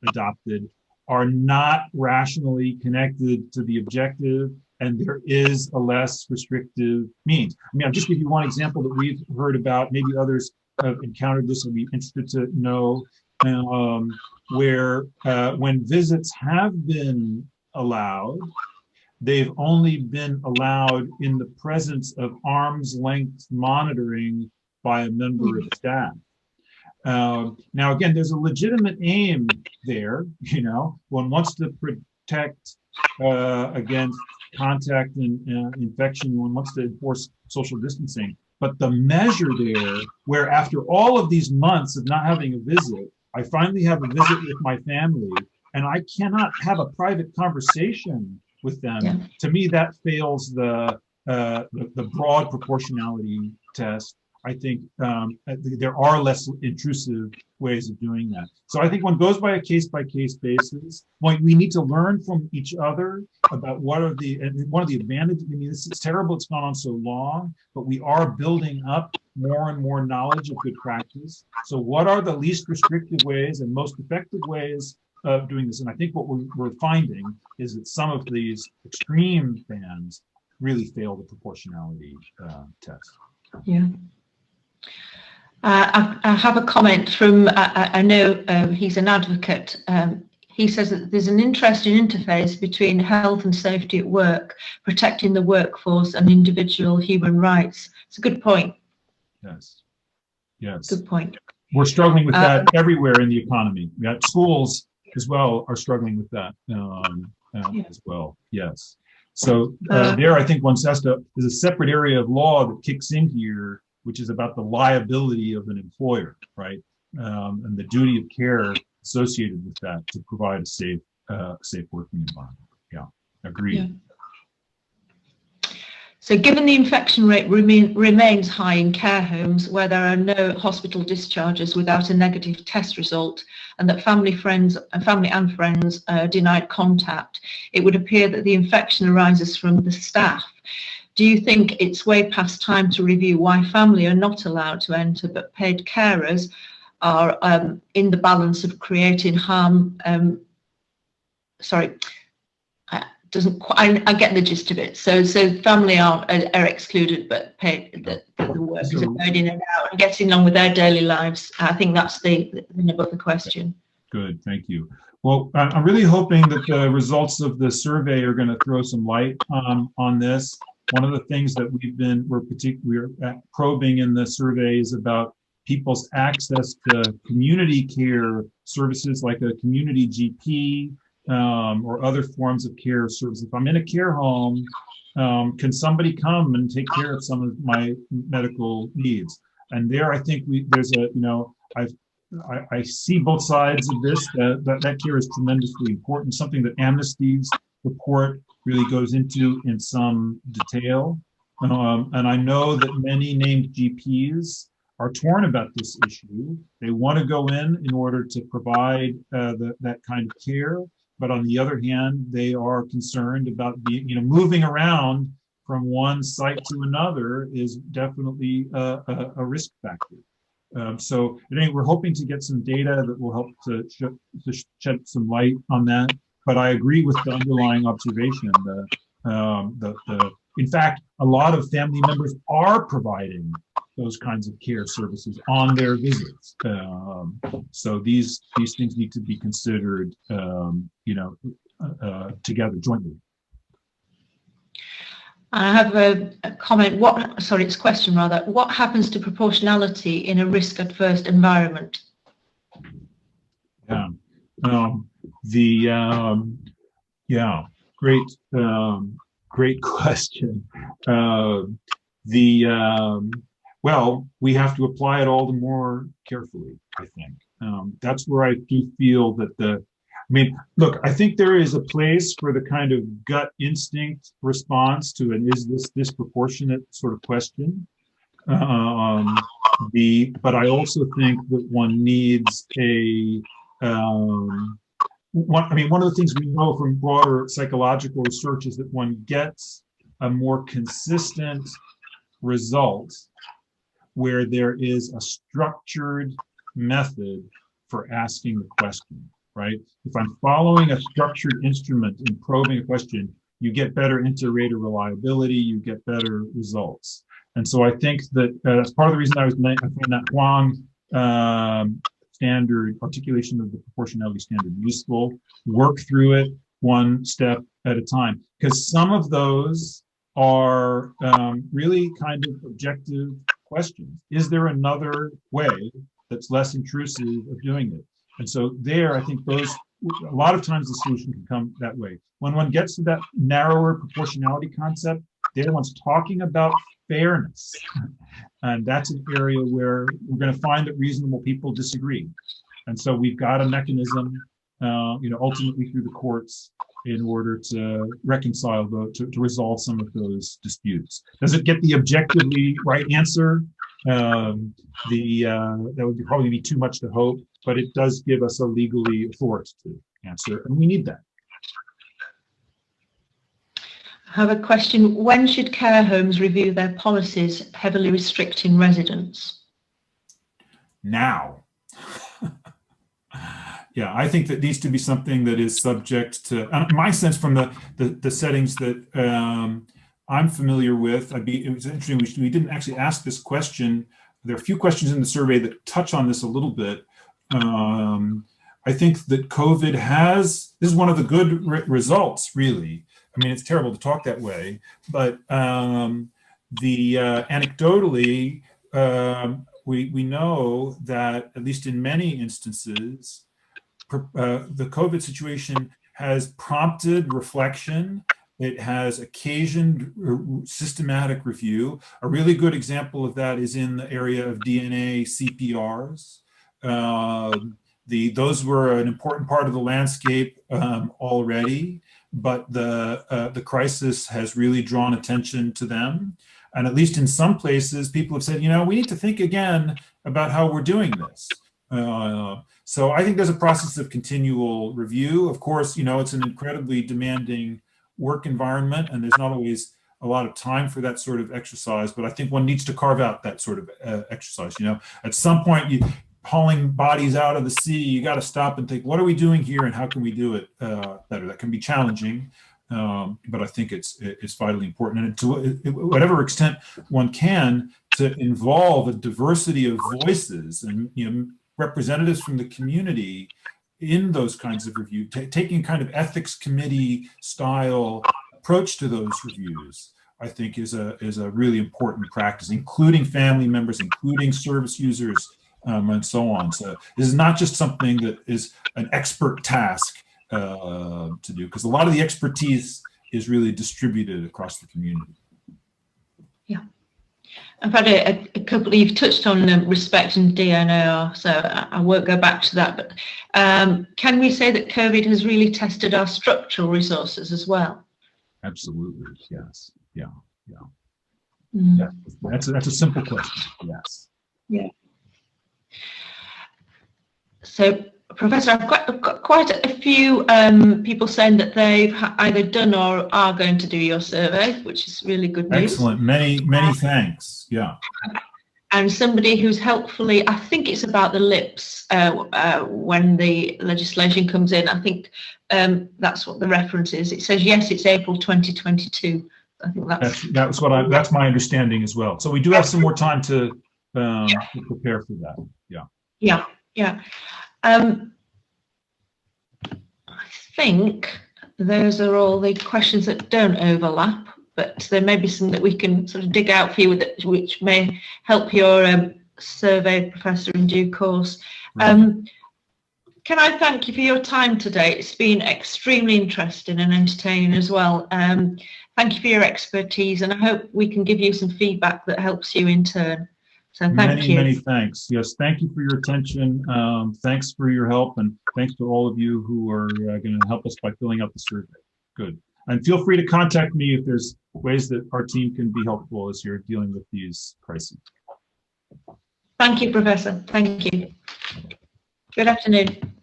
adopted are not rationally connected to the objective, and there is a less restrictive means. I mean, I'll just give you one example that we've heard about. Maybe others have encountered this and be interested to know, where when visits have been allowed, they've only been allowed in the presence of arm's length monitoring by a member of staff. Now, again, there's a legitimate aim there. One wants to protect against contact and infection. One wants to enforce social distancing. But the measure there, where after all of these months of not having a visit, I finally have a visit with my family, and I cannot have a private conversation with them. Yeah. To me, that fails the broad proportionality test. I think there are less intrusive ways of doing that. So I think one goes by a case-by-case basis. We need to learn from each other about one of the advantages. I mean, this is terrible, it's gone on so long, but we are building up more and more knowledge of good practice. So what are the least restrictive ways and most effective ways of doing this? And I think what we're finding is that some of these extreme bans really fail the proportionality test. Yeah. I have a comment from, I know he's an advocate. He says that there's an interesting interface between health and safety at work, protecting the workforce and individual human rights. It's a good point. Yes. Yes. Good point. We're struggling with that everywhere in the economy. Schools as well are struggling with that as well. Yes. So there, I think there's a separate area of law that kicks in here, which is about the liability of an employer, right? And the duty of care associated with that to provide a safe working environment. Yeah, agreed. Yeah. So given the infection rate remains high in care homes where there are no hospital discharges without a negative test result, and that family and friends denied contact, it would appear that the infection arises from the staff. Do you think it's way past time to review why family are not allowed to enter, but paid carers are in the balance of creating harm? I get the gist of it. So family are excluded, but the workers are going in and out and getting on with their daily lives. I think that's the nub of the question. Good, thank you. Well, I'm really hoping that the results of the survey are going to throw some light on this. One of the things that we're probing in the survey is about people's access to community care services like a community GP or other forms of care service. If I'm in a care home Can somebody come and take care of some of my medical needs? And there, I think there's a, I see both sides of this, that care is tremendously important, something that Amnesty's report really goes into in some detail. And I know that many named GPs are torn about this issue. They want to go in order to provide that kind of care. But on the other hand, they are concerned about being, moving around from one site to another is definitely a risk factor. So anyway, we're hoping to get some data that will help to shed some light on that. But I agree with the underlying observation. In fact, a lot of family members are providing those kinds of care services on their visits. So these things need to be considered, together jointly. I have a comment. It's a question rather. What happens to proportionality in a risk-adverse environment? Great question. Well, we have to apply it all the more carefully, I think. That's where I do feel that look, I think there is a place for the kind of gut instinct response to an is this disproportionate sort of question. But I also think that one needs one of the things we know from broader psychological research is that one gets a more consistent result where there is a structured method for asking the question, right? If I'm following a structured instrument in probing a question, you get better inter-rater reliability, you get better results. And so I think that that's part of the reason I find that Huang standard articulation of the proportionality standard useful. Work through it one step at a time, because some of those are really kind of objective questions. Is there another way that's less intrusive of doing it? And so there, I think a lot of times the solution can come that way. When one gets to that narrower proportionality concept, there one's talking about fairness. And that's an area where we're going to find that reasonable people disagree. And so we've got a mechanism, ultimately through the courts in order to reconcile, to resolve some of those disputes. Does it get the objectively right answer? That would probably be too much to hope, but it does give us a legally authoritative answer, and we need that. I have a question. When should care homes review their policies heavily restricting residents? Now. Yeah, I think that needs to be something that is subject to, my sense from the settings that I'm familiar with. It was interesting, we didn't actually ask this question. There are a few questions in the survey that touch on this a little bit. I think that COVID this is one of the good results, really. I mean, it's terrible to talk that way, but anecdotally, we know that at least in many instances, the COVID situation has prompted reflection. It has occasioned systematic review. A really good example of that is in the area of DNA CPRs. Those were an important part of the landscape already, but the crisis has really drawn attention to them. And at least in some places, people have said, we need to think again about how we're doing this. So I think there's a process of continual review. Of course, it's an incredibly demanding work environment, and there's not always a lot of time for that sort of exercise, but I think one needs to carve out that sort of exercise. At some point, hauling bodies out of the sea, you got to stop and think, what are we doing here and how can we do it better? That can be challenging, but I think it's vitally important. And to whatever extent one can, to involve a diversity of voices and representatives from the community in those kinds of review, taking kind of ethics committee style approach to those reviews, I think is a really important practice, including family members, including service users, and so on. So this is not just something that is an expert task to do, because a lot of the expertise is really distributed across the community. Yeah. I've had a couple, you've touched on respect and DNOR, so I won't go back to that, but can we say that COVID has really tested our structural resources as well? Absolutely, yes. Yeah. Yeah, that's a simple question. Yes. Yeah. So, Professor, I've got quite a few people saying that they've either done or are going to do your survey, which is really good news. Excellent. Many thanks. Yeah. And somebody who's helpfully, I think it's about the LIPS when the legislation comes in. I think that's what the reference is. It says yes, it's April 2022. I think that's my understanding as well. So we do have some more time to prepare for that. Yeah. Yeah. I think those are all the questions that don't overlap, but there may be some that we can sort of dig out for you, which may help your survey, Professor, in due course. Can I thank you for your time today? It's been extremely interesting and entertaining as well. Thank you for your expertise, and I hope we can give you some feedback that helps you in turn. So thank you. Many thanks. Yes, thank you for your attention. Thanks for your help, and thanks to all of you who are going to help us by filling out the survey. Good. And feel free to contact me if there's ways that our team can be helpful as you're dealing with these crises. Thank you, Professor. Thank you. Good afternoon.